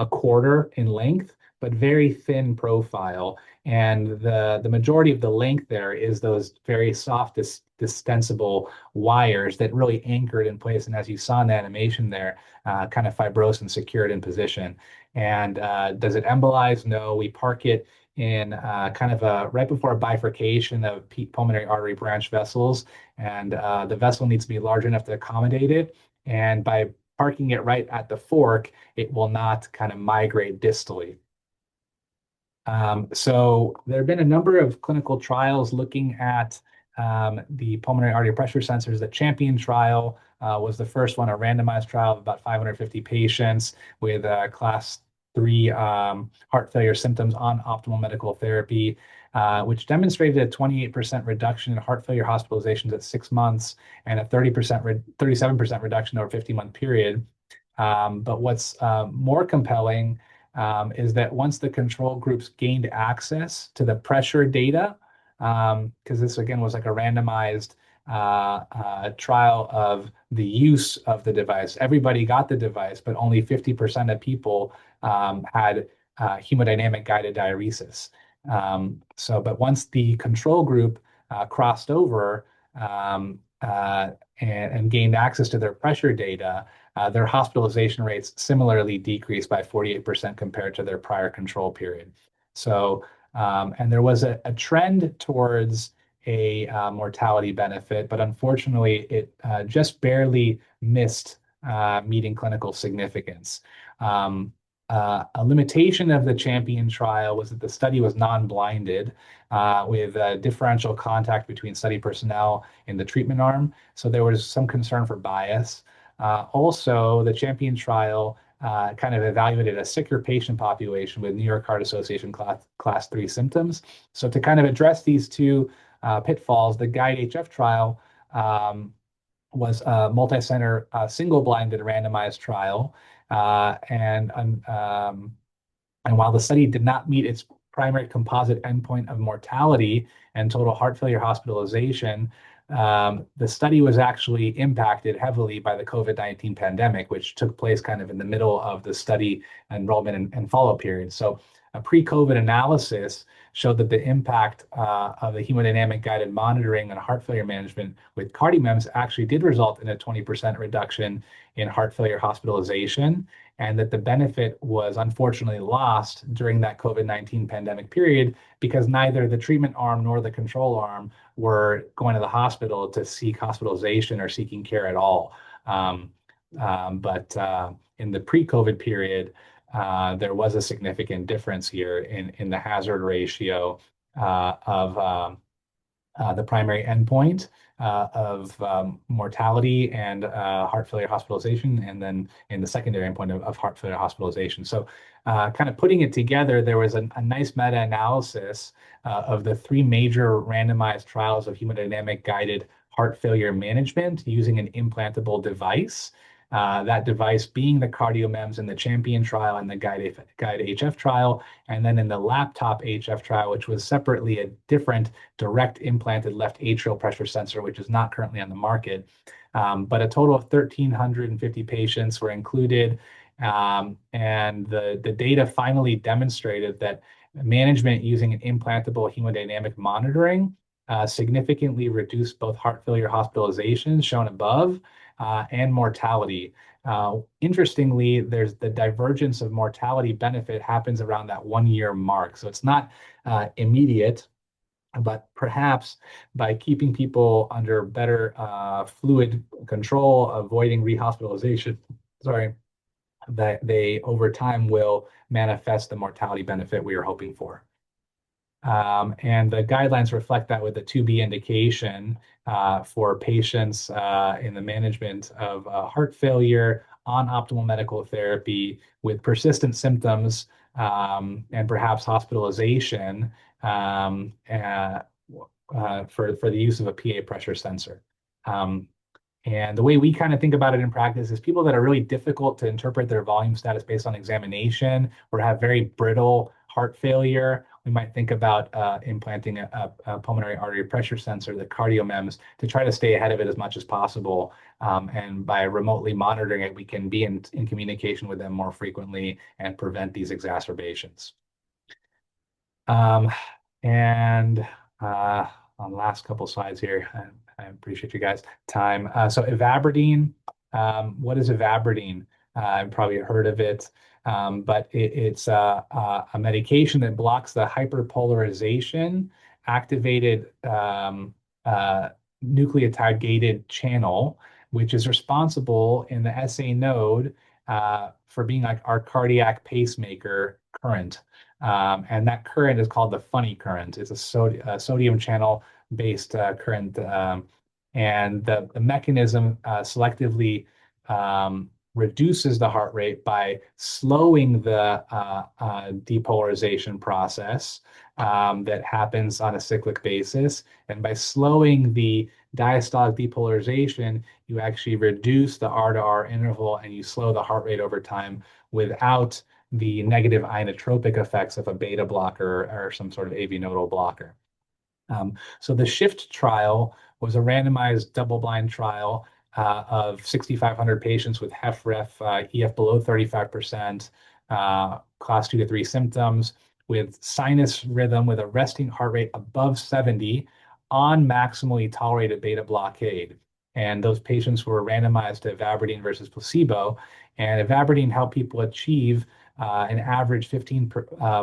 quarter in length, but very thin profile. And the majority of the length there is those very soft, distensible wires that really anchor it in place. And as you saw in the animation there, kind of fibrose and secured in position. And does it embolize? No, we park it in kind of right before a bifurcation of pulmonary artery branch vessels. And the vessel needs to be large enough to accommodate it. And by parking it right at the fork, it will not kind of migrate distally. So there have been a number of clinical trials looking at the pulmonary artery pressure sensors. The Champion trial was the first one, a randomized trial of about 550 patients with class 3 heart failure symptoms on optimal medical therapy, which demonstrated a 28% reduction in heart failure hospitalizations at 6 months and a 37% reduction over a 50-month period. But what's more compelling is that once the control groups gained access to the pressure data, because this again was like a randomized trial of the use of the device. Everybody got the device, but only 50% of people had hemodynamic guided diuresis. But once the control group crossed over and gained access to their pressure data, their hospitalization rates similarly decreased by 48% compared to their prior control period. And there was a trend towards a mortality benefit, but unfortunately, it just barely missed meeting clinical significance. A limitation of the Champion trial was that the study was non-blinded with differential contact between study personnel in the treatment arm. So there was some concern for bias. Also, the Champion trial kind of evaluated a sicker patient population with New York Heart Association class 3 symptoms. So to kind of address these two pitfalls, the GUIDE-HF trial was a multi-center, single-blinded randomized trial. And while the study did not meet its primary composite endpoint of mortality and total heart failure hospitalization, the study was actually impacted heavily by the COVID-19 pandemic, which took place kind of in the middle of the study enrollment and follow-up period. So a pre-COVID analysis showed that the impact of the hemodynamic guided monitoring and heart failure management with CardioMEMS actually did result in a 20% reduction in heart failure hospitalization, and that the benefit was unfortunately lost during that COVID-19 pandemic period because neither the treatment arm nor the control arm were going to the hospital to seek hospitalization or seeking care at all. But in the pre-COVID period, there was a significant difference here in the hazard ratio of the primary endpoint of mortality and heart failure hospitalization, and then in the secondary endpoint of heart failure hospitalization. So kind of putting it together, there was a nice meta-analysis of the three major randomized trials of hemodynamic guided heart failure management using an implantable device. That device being the CardioMEMS in the Champion trial and the GUIDE-HF trial, and then in the laptop HF trial, which was separately a different direct implanted left atrial pressure sensor, which is not currently on the market. But a total of 1,350 patients were included, and the data finally demonstrated that management using an implantable hemodynamic monitoring significantly reduced both heart failure hospitalizations shown above and mortality. Interestingly, there's the divergence of mortality benefit happens around that 1 year mark. So it's not immediate, but perhaps by keeping people under better fluid control, avoiding rehospitalization, that they over time will manifest the mortality benefit we are hoping for. And the guidelines reflect that with a 2B indication for patients in the management of heart failure on optimal medical therapy with persistent symptoms and perhaps hospitalization for the use of a PA pressure sensor. And the way we kind of think about it in practice is people that are really difficult to interpret their volume status based on examination or have very brittle heart failure. We might think about implanting a pulmonary artery pressure sensor, the CardioMEMS, to try to stay ahead of it as much as possible. And by remotely monitoring it, we can be in communication with them more frequently and prevent these exacerbations. And on the last couple slides here, I appreciate you guys' time. So ivabradine, what is ivabradine? I've probably heard of it, but it's a medication that blocks the hyperpolarization activated nucleotide gated channel, which is responsible in the SA node for being like our cardiac pacemaker current. And that current is called the funny current. It's a sodium channel based current. And the mechanism selectively reduces the heart rate by slowing the depolarization process that happens on a cyclic basis. And by slowing the diastolic depolarization, you actually reduce the R to R interval and you slow the heart rate over time without the negative inotropic effects of a beta blocker or some sort of AV nodal blocker. So the SHIFT trial was a randomized double-blind trial of 6,500 patients with HFrEF, EF below 35%, class 2 to 3 symptoms, with sinus rhythm with a resting heart rate above 70 on maximally tolerated beta blockade. And those patients were randomized to ivabradine versus placebo. And ivabradine helped people achieve an average 15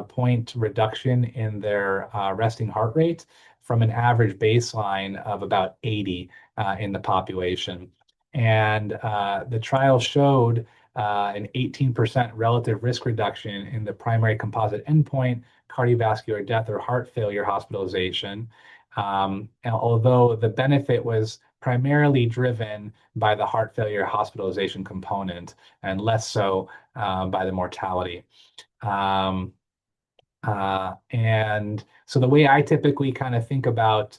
point reduction in their resting heart rate from an average baseline of about 80 in the population. And the trial showed an 18% relative risk reduction in the primary composite endpoint, cardiovascular death or heart failure hospitalization. Although the benefit was primarily driven by the heart failure hospitalization component and less so by the mortality. And so the way I typically kind of think about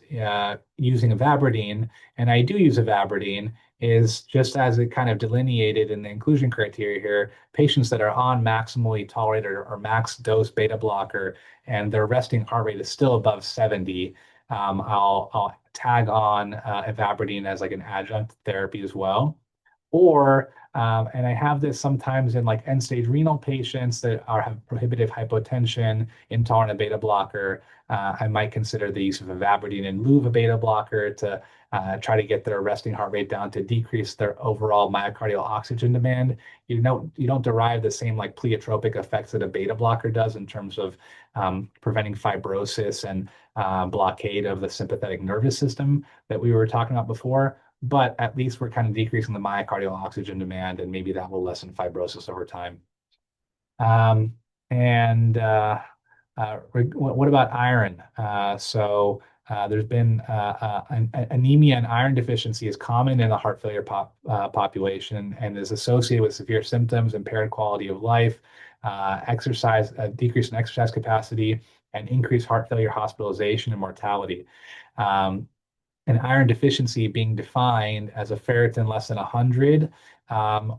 using ivabradine, and I do use ivabradine, is just as it kind of delineated in the inclusion criteria here, patients that are on maximally tolerated or max dose beta blocker and their resting heart rate is still above 70, I'll tag on ivabradine as like an adjunct therapy as well. Or, and I have this sometimes in like end-stage renal patients that have prohibitive hypotension, intolerant of beta blocker. I might consider the use of ivabradine in lieu of a beta blocker to try to get their resting heart rate down to decrease their overall myocardial oxygen demand. You don't derive the same like pleiotropic effects that a beta blocker does in terms of preventing fibrosis and blockade of the sympathetic nervous system that we were talking about before, but at least we're kind of decreasing the myocardial oxygen demand, and maybe that will lessen fibrosis over time. And what about iron? There's been anemia and iron deficiency is common in the heart failure population and is associated with severe symptoms, impaired quality of life, decrease in exercise capacity, and increased heart failure hospitalization and mortality. And iron deficiency being defined as a ferritin less than 100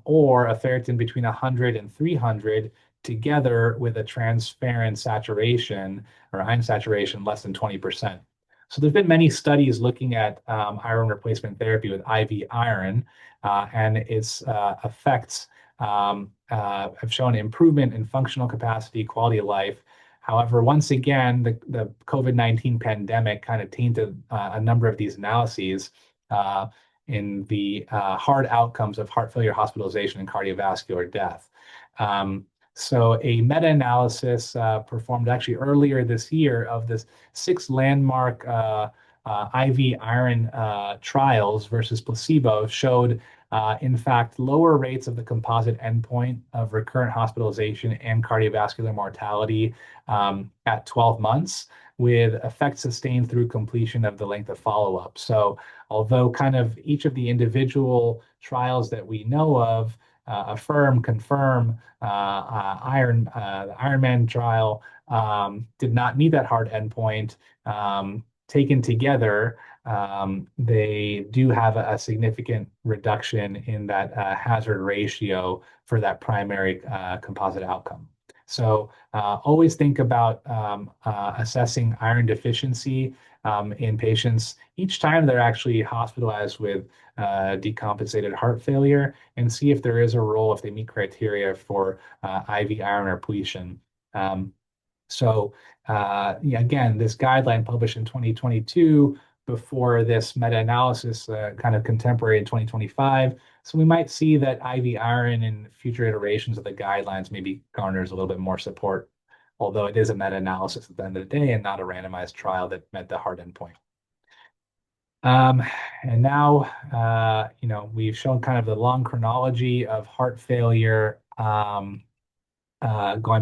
or a ferritin between 100 and 300 together with a transferrin saturation or iron saturation less than 20%. So there's been many studies looking at iron replacement therapy with IV iron and its effects have shown improvement in functional capacity, quality of life. However, once again, the COVID-19 pandemic kind of tainted a number of these analyses in the hard outcomes of heart failure hospitalization and cardiovascular death. So a meta-analysis performed actually earlier this year of this 6 landmark IV iron trials versus placebo showed, in fact, lower rates of the composite endpoint of recurrent hospitalization and cardiovascular mortality at 12 months, with effects sustained through completion of the length of follow-up. So although kind of each of the individual trials that we know of, affirm, confirm, the Ironman trial did not meet that hard endpoint, taken together, they do have a significant reduction in that hazard ratio for that primary composite outcome. So always think about assessing iron deficiency in patients each time they're actually hospitalized with decompensated heart failure, and see if there is a role, if they meet criteria for IV iron repletion. Yeah, again, this guideline published in 2022 before this meta-analysis kind of contemporary in 2025. So we might see that IV iron in future iterations of the guidelines maybe garners a little bit more support, although it is a meta-analysis at the end of the day and not a randomized trial that met the hard endpoint. And now, we've shown kind of the long chronology of heart failure going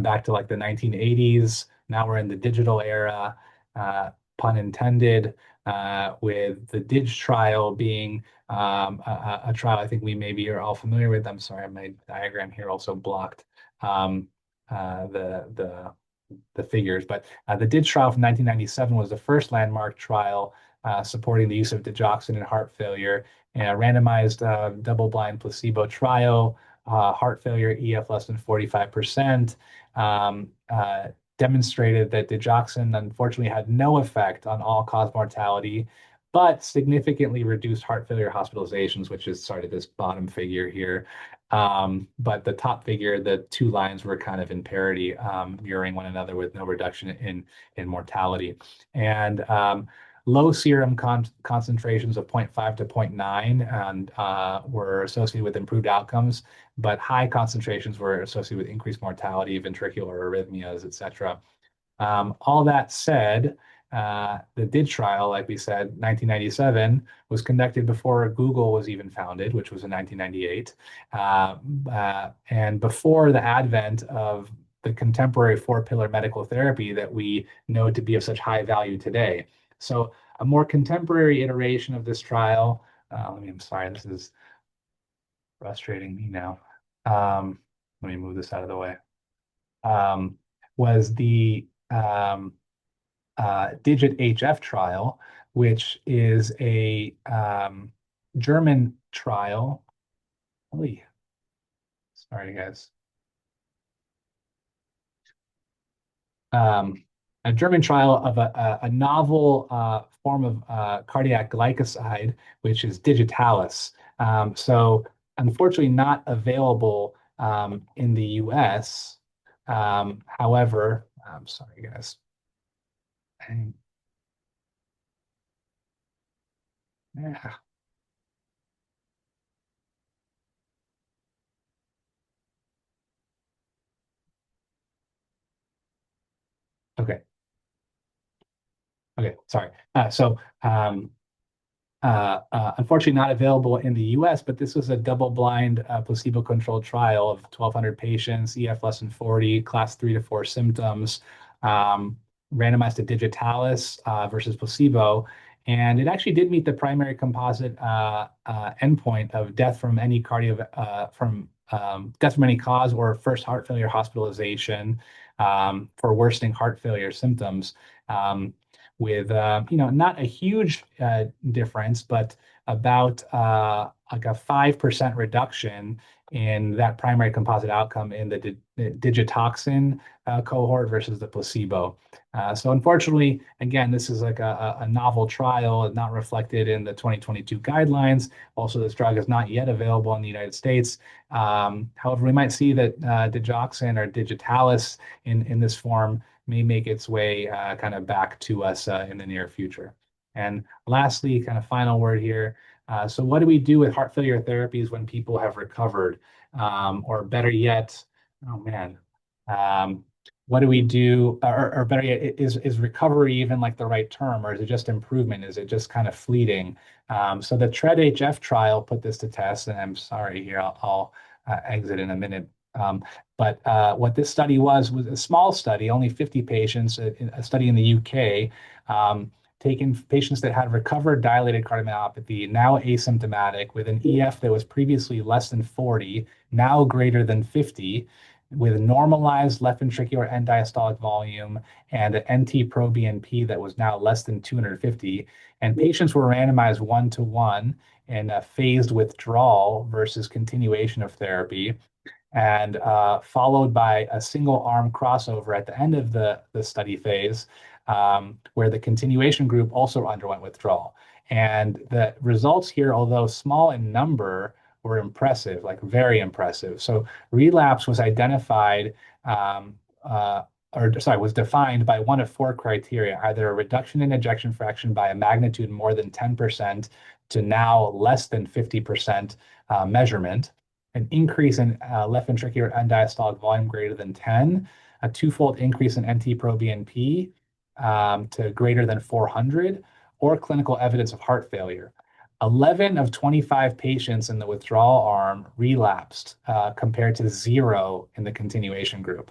back to like the 1980s. Now we're in the digital era, pun intended, with the DIGE trial being a trial I think we maybe are all familiar with. I'm sorry, my diagram here also blocked the figures, but the DIGE trial from 1997 was the first landmark trial supporting the use of digoxin in heart failure, and a randomized double-blind placebo trial, heart failure EF less than 45%, demonstrated that digoxin unfortunately had no effect on all-cause mortality, but significantly reduced heart failure hospitalizations, which is sort of this bottom figure here. But the top figure, the two lines were kind of in parity, mirroring one another with no reduction in mortality. And low serum concentrations of 0.5 to 0.9 and were associated with improved outcomes, but high concentrations were associated with increased mortality, ventricular arrhythmias, et cetera. All that said, the DID trial, like we said, 1997, was conducted before Google was even founded, which was in 1998, and before the advent of the contemporary four-pillar medical therapy that we know to be of such high value today. So a more contemporary iteration of this trial, I'm sorry, this is frustrating me now. Let me move this out of the way. Was the DIGIT-HF trial, which is a German trial. Holy, sorry, guys. A German trial of a novel form of cardiac glycoside, which is digitalis. So unfortunately not available in the US. However, I'm sorry, guys. Yeah. Okay. Okay. Sorry. Unfortunately, not available in the US, but this was a double-blind, placebo-controlled trial of 1,200 patients, EF less than 40, class 3 to 4 symptoms, randomized to digitalis versus placebo. And it actually did meet the primary composite endpoint of death from any death from any cause or first heart failure hospitalization for worsening heart failure symptoms. With not a huge difference, but about like a 5% reduction in that primary composite outcome in the digitoxin cohort versus the placebo. So unfortunately, again, this is like a novel trial, not reflected in the 2022 guidelines. Also, this drug is not yet available in the United States. However, we might see that digoxin or digitalis in this form may make its way kind of back to us in the near future. And lastly, kind of final word here. So what do we do with heart failure therapies when people have recovered? Or better yet, oh man, what do we do? Or better yet, is recovery even like the right term, or is it just improvement? Is it just kind of fleeting? So the TREAD-HF trial put this to test, and I'm sorry here, I'll exit in a minute. But what this study was a small study, only 50 patients, a study in the UK, taking patients that had recovered dilated cardiomyopathy, now asymptomatic, with an EF that was previously less than 40, now greater than 50, with normalized left ventricular end diastolic volume and an NT-proBNP that was now less than 250. And patients were randomized 1-to-1 in a phased withdrawal versus continuation of therapy, and followed by a single arm crossover at the end of the study phase, where the continuation group also underwent withdrawal. And the results here, although small in number, were impressive, like very impressive. So relapse was identified, was defined by one of four criteria: either a reduction in ejection fraction by a magnitude more than 10% to now less than 50% measurement, an increase in left ventricular end diastolic volume greater than 10, a twofold increase in NT-proBNP to greater than 400, or clinical evidence of heart failure. 11 of 25 patients in the withdrawal arm relapsed compared to 0 in the continuation group.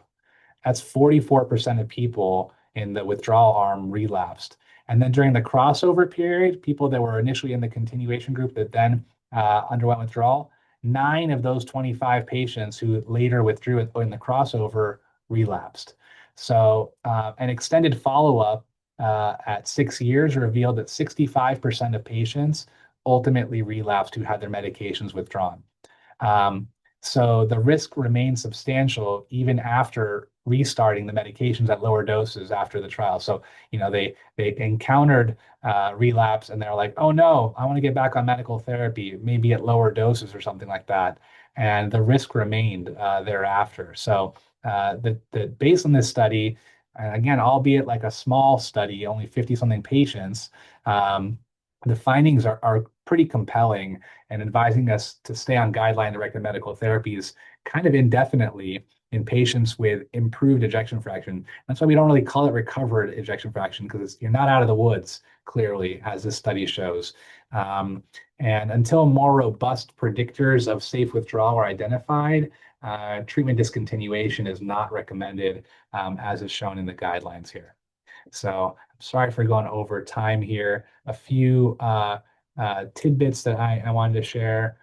That's 44% of people in the withdrawal arm relapsed. And then during the crossover period, people that were initially in the continuation group that then underwent withdrawal, 9 of those 25 patients who later withdrew in the crossover relapsed. So an extended follow-up at 6 years revealed that 65% of patients ultimately relapsed who had their medications withdrawn. So the risk remains substantial even after restarting the medications at lower doses after the trial. So, they encountered relapse and they're like, oh no, I want to get back on medical therapy, maybe at lower doses or something like that. And the risk remained thereafter. So based on this study, and again, albeit like a small study, only 50 something patients, um, the findings are pretty compelling and advising us to stay on guideline-directed medical therapies kind of indefinitely in patients with improved ejection fraction. That's why we don't really call it recovered ejection fraction, because you're not out of the woods, clearly, as this study shows. Um, and until more robust predictors of safe withdrawal are identified, treatment discontinuation is not recommended, as is shown in the guidelines here. So I'm sorry for going over time here. A few tidbits that I wanted to share.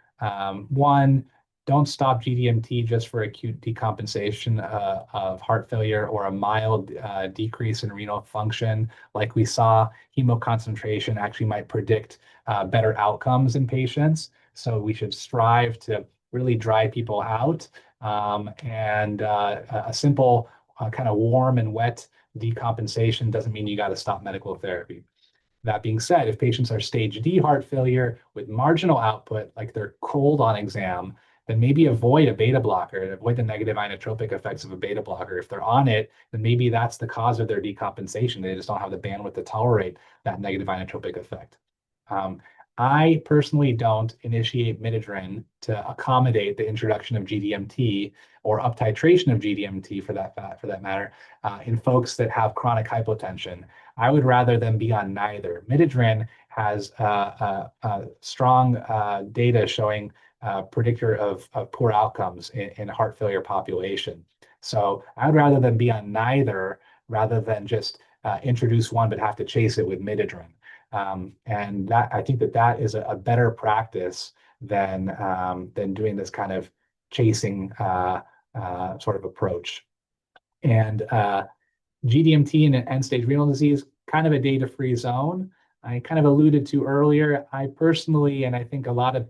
One, don't stop GDMT just for acute decompensation of heart failure or a mild decrease in renal function. Like we saw, hemoconcentration actually might predict better outcomes in patients. So we should strive to really dry people out. And a simple kind of warm and wet decompensation doesn't mean you got to stop medical therapy. That being said, if patients are stage D heart failure with marginal output, like they're cold on exam, then maybe avoid a beta blocker and avoid the negative inotropic effects of a beta blocker. If they're on it, then maybe that's the cause of their decompensation. They just don't have the bandwidth to tolerate that negative inotropic effect. Um, I personally don't initiate midodrine to accommodate the introduction of GDMT or uptitration of GDMT for that matter in folks that have chronic hypotension. I would rather them be on neither. Midodrine has strong data showing predictor of poor outcomes in heart failure population. So I would rather them be on neither rather than just introduce one but have to chase it with midodrine. And that I think that is a better practice than doing this kind of chasing sort of approach. And GDMT and end-stage renal disease, kind of a data-free zone. I kind of alluded to earlier. I personally, and I think a lot of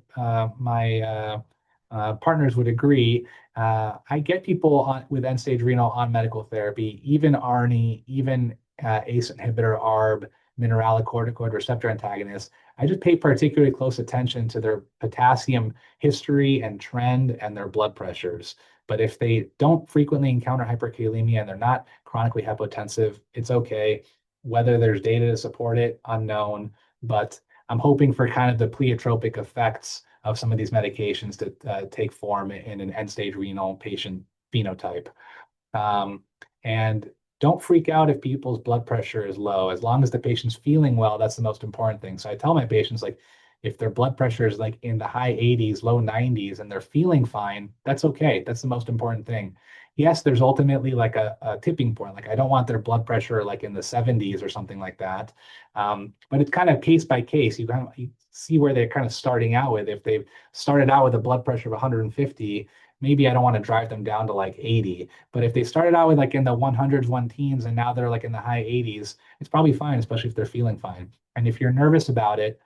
my partners would agree, I get people with end-stage renal on medical therapy, even ARNI, even ACE inhibitor, ARB, mineralocorticoid receptor antagonists. I just pay particularly close attention to their potassium history and trend and their blood pressures. But if they don't frequently encounter hyperkalemia and they're not chronically hypotensive, it's okay. Whether there's data to support it, unknown. But I'm hoping for kind of the pleiotropic effects of some of these medications to take form in an end-stage renal patient phenotype. And don't freak out if people's blood pressure is low. As long as the patient's feeling well, that's the most important thing. So I tell my patients, like, if their blood pressure is like in the high 80s, low 90s, and they're feeling fine, that's okay. That's the most important thing. Yes, there's ultimately like a tipping point. Like, I don't want their blood pressure like in the 70s or something like that. But it's kind of case by case. You see where they're kind of starting out with. If they've started out with a blood pressure of 150, maybe I don't want to drive them down to like 80. But if they started out with like in the 100s, one teens, and now they're like in the high 80s, it's probably fine, especially if they're feeling fine. And if you're nervous about it,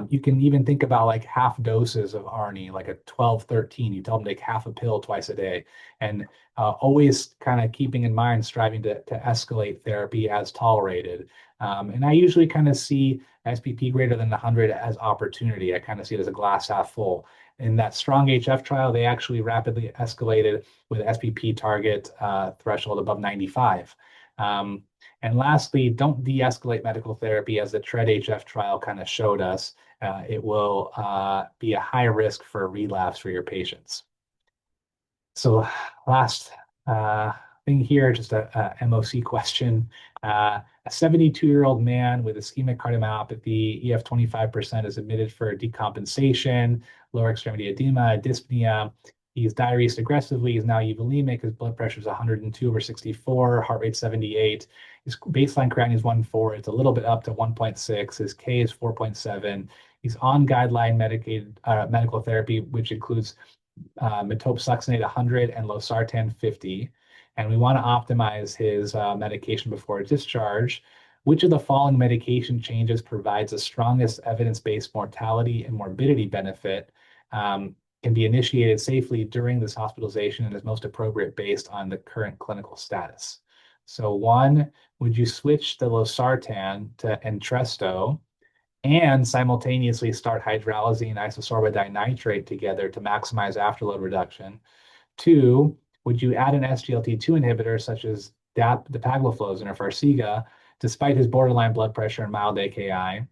you can even think about like half doses of ARNI, like a 12, 13. You tell them to take half a pill twice a day. And always kind of keeping in mind, striving to escalate therapy as tolerated. And I usually kind of see SPP greater than 100 as opportunity. I kind of see it as a glass half full. In that strong HF trial, they actually rapidly escalated with SPP target threshold above 95. And lastly, don't de-escalate medical therapy, as the TREAD-HF trial kind of showed us. It will be a high risk for relapse for your patients. So last thing here, just a MOC question. A 72-year-old man with ischemic cardiomyopathy, EF 25% is admitted for decompensation, lower extremity edema, dyspnea. He's diuresed aggressively. He's now euvolemic. His blood pressure is 102/64, heart rate 78. His baseline creatinine is 1.4. It's a little bit up to 1.6. His K is 4.7. He's on guideline medical therapy, which includes metopsuccinate 100 and losartan 50. And we want to optimize his medication before discharge. Which of the following medication changes provides the strongest evidence-based mortality and morbidity benefit? can be initiated safely during this hospitalization and is most appropriate based on the current clinical status. So one, would you switch the losartan to Entresto and simultaneously start hydralazine isosorbitol nitrate together to maximize afterload reduction? Two, would you add an SGLT2 inhibitor such as dapagliflozin or Farxiga, despite his borderline blood pressure and mild AKI?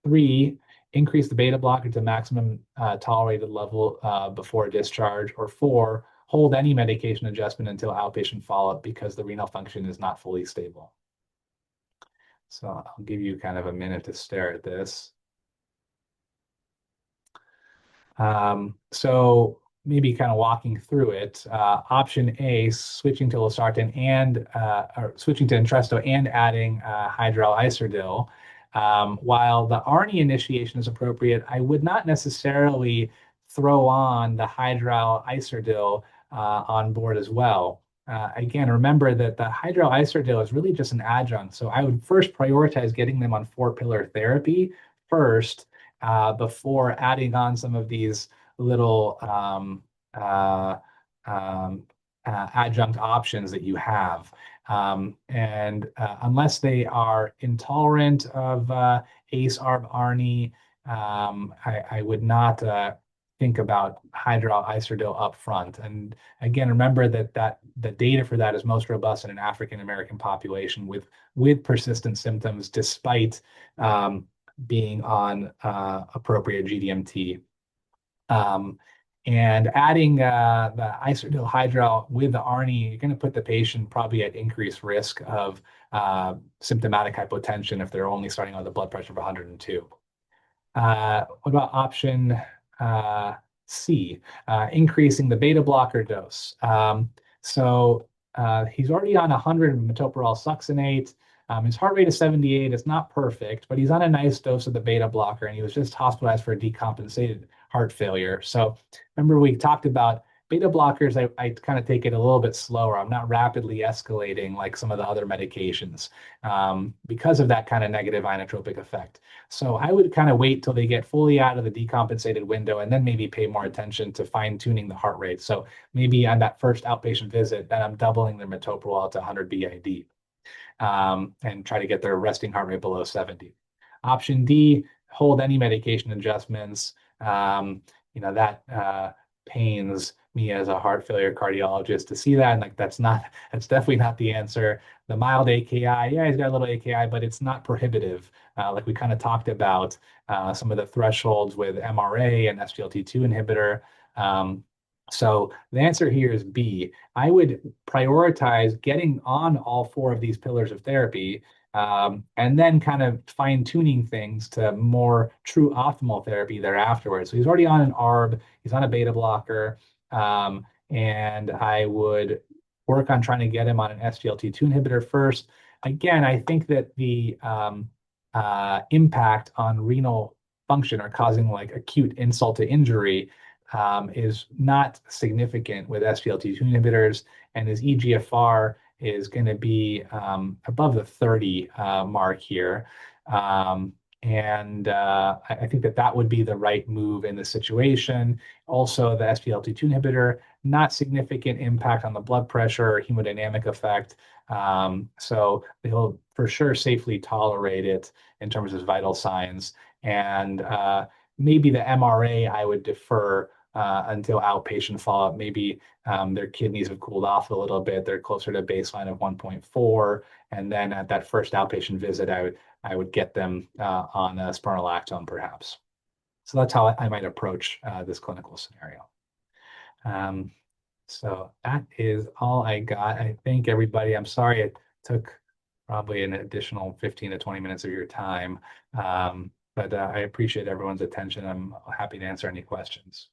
Three, increase the beta blocker to maximum tolerated level before discharge. Or four, hold any medication adjustment until outpatient follow-up because the renal function is not fully stable. So I'll give you kind of a minute to stare at this. So maybe kind of walking through it. Option A, switching to losartan and or switching to Entresto and adding hydral iserdil. While the ARNI initiation is appropriate, I would not necessarily throw on the hydral iserdil on board as well. Again, remember that the hydral iserdil is really just an adjunct. So I would first prioritize getting them on 4-pillar therapy first, before adding on some of these little adjunct options that you have. And unless they are intolerant of ACE, ARB, ARNI, I would not think about hydral iserdil up front. And again, remember that the data for that is most robust in an African American population with persistent symptoms despite being on appropriate GDMT. And adding the iserdil hydral with the ARNI, you're going to put the patient probably at increased risk of symptomatic hypotension if they're only starting with a blood pressure of 102. What about option C, increasing the beta blocker dose? So he's already on 100 metoprolol succinate. His heart rate is 78. It's not perfect, but he's on a nice dose of the beta blocker, and he was just hospitalized for a decompensated heart failure. So remember, we talked about beta blockers. I kind of take it a little bit slower. I'm not rapidly escalating like some of the other medications because of that kind of negative inotropic effect. So I would kind of wait till they get fully out of the decompensated window and then maybe pay more attention to fine tuning the heart rate. So maybe on that first outpatient visit, then I'm doubling their metoprolol to 100 BID. And try to get their resting heart rate below 70. Option D, hold any medication adjustments. That pains me as a heart failure cardiologist to see that. And like that's definitely not the answer. The mild AKI, yeah, he's got a little AKI, but it's not prohibitive. Like we kind of talked about some of the thresholds with MRA and SGLT2 inhibitor. So the answer here is B. I would prioritize getting on all 4 of these pillars of therapy, and then kind of fine tuning things to more true optimal therapy thereafterwards. So he's already on an ARB, he's on a beta blocker, and I would work on trying to get him on an SGLT2 inhibitor first. Again, I think that the impact on renal function or causing like acute insult to injury is not significant with SGLT2 inhibitors, and his eGFR is going to be above the 30 mark here. I think that would be the right move in this situation. Also, the SGLT2 inhibitor, not significant impact on the blood pressure or hemodynamic effect. So he'll for sure safely tolerate it in terms of vital signs. And maybe the MRA I would defer until outpatient follow-up. Maybe their kidneys have cooled off a little bit. They're closer to baseline of 1.4. And then at that first outpatient visit, I would get them on a spironolactone perhaps. So that's how I might approach this clinical scenario. So that is all I got. I thank everybody. I'm sorry it took probably an additional 15 to 20 minutes of your time. But I appreciate everyone's attention. I'm happy to answer any questions.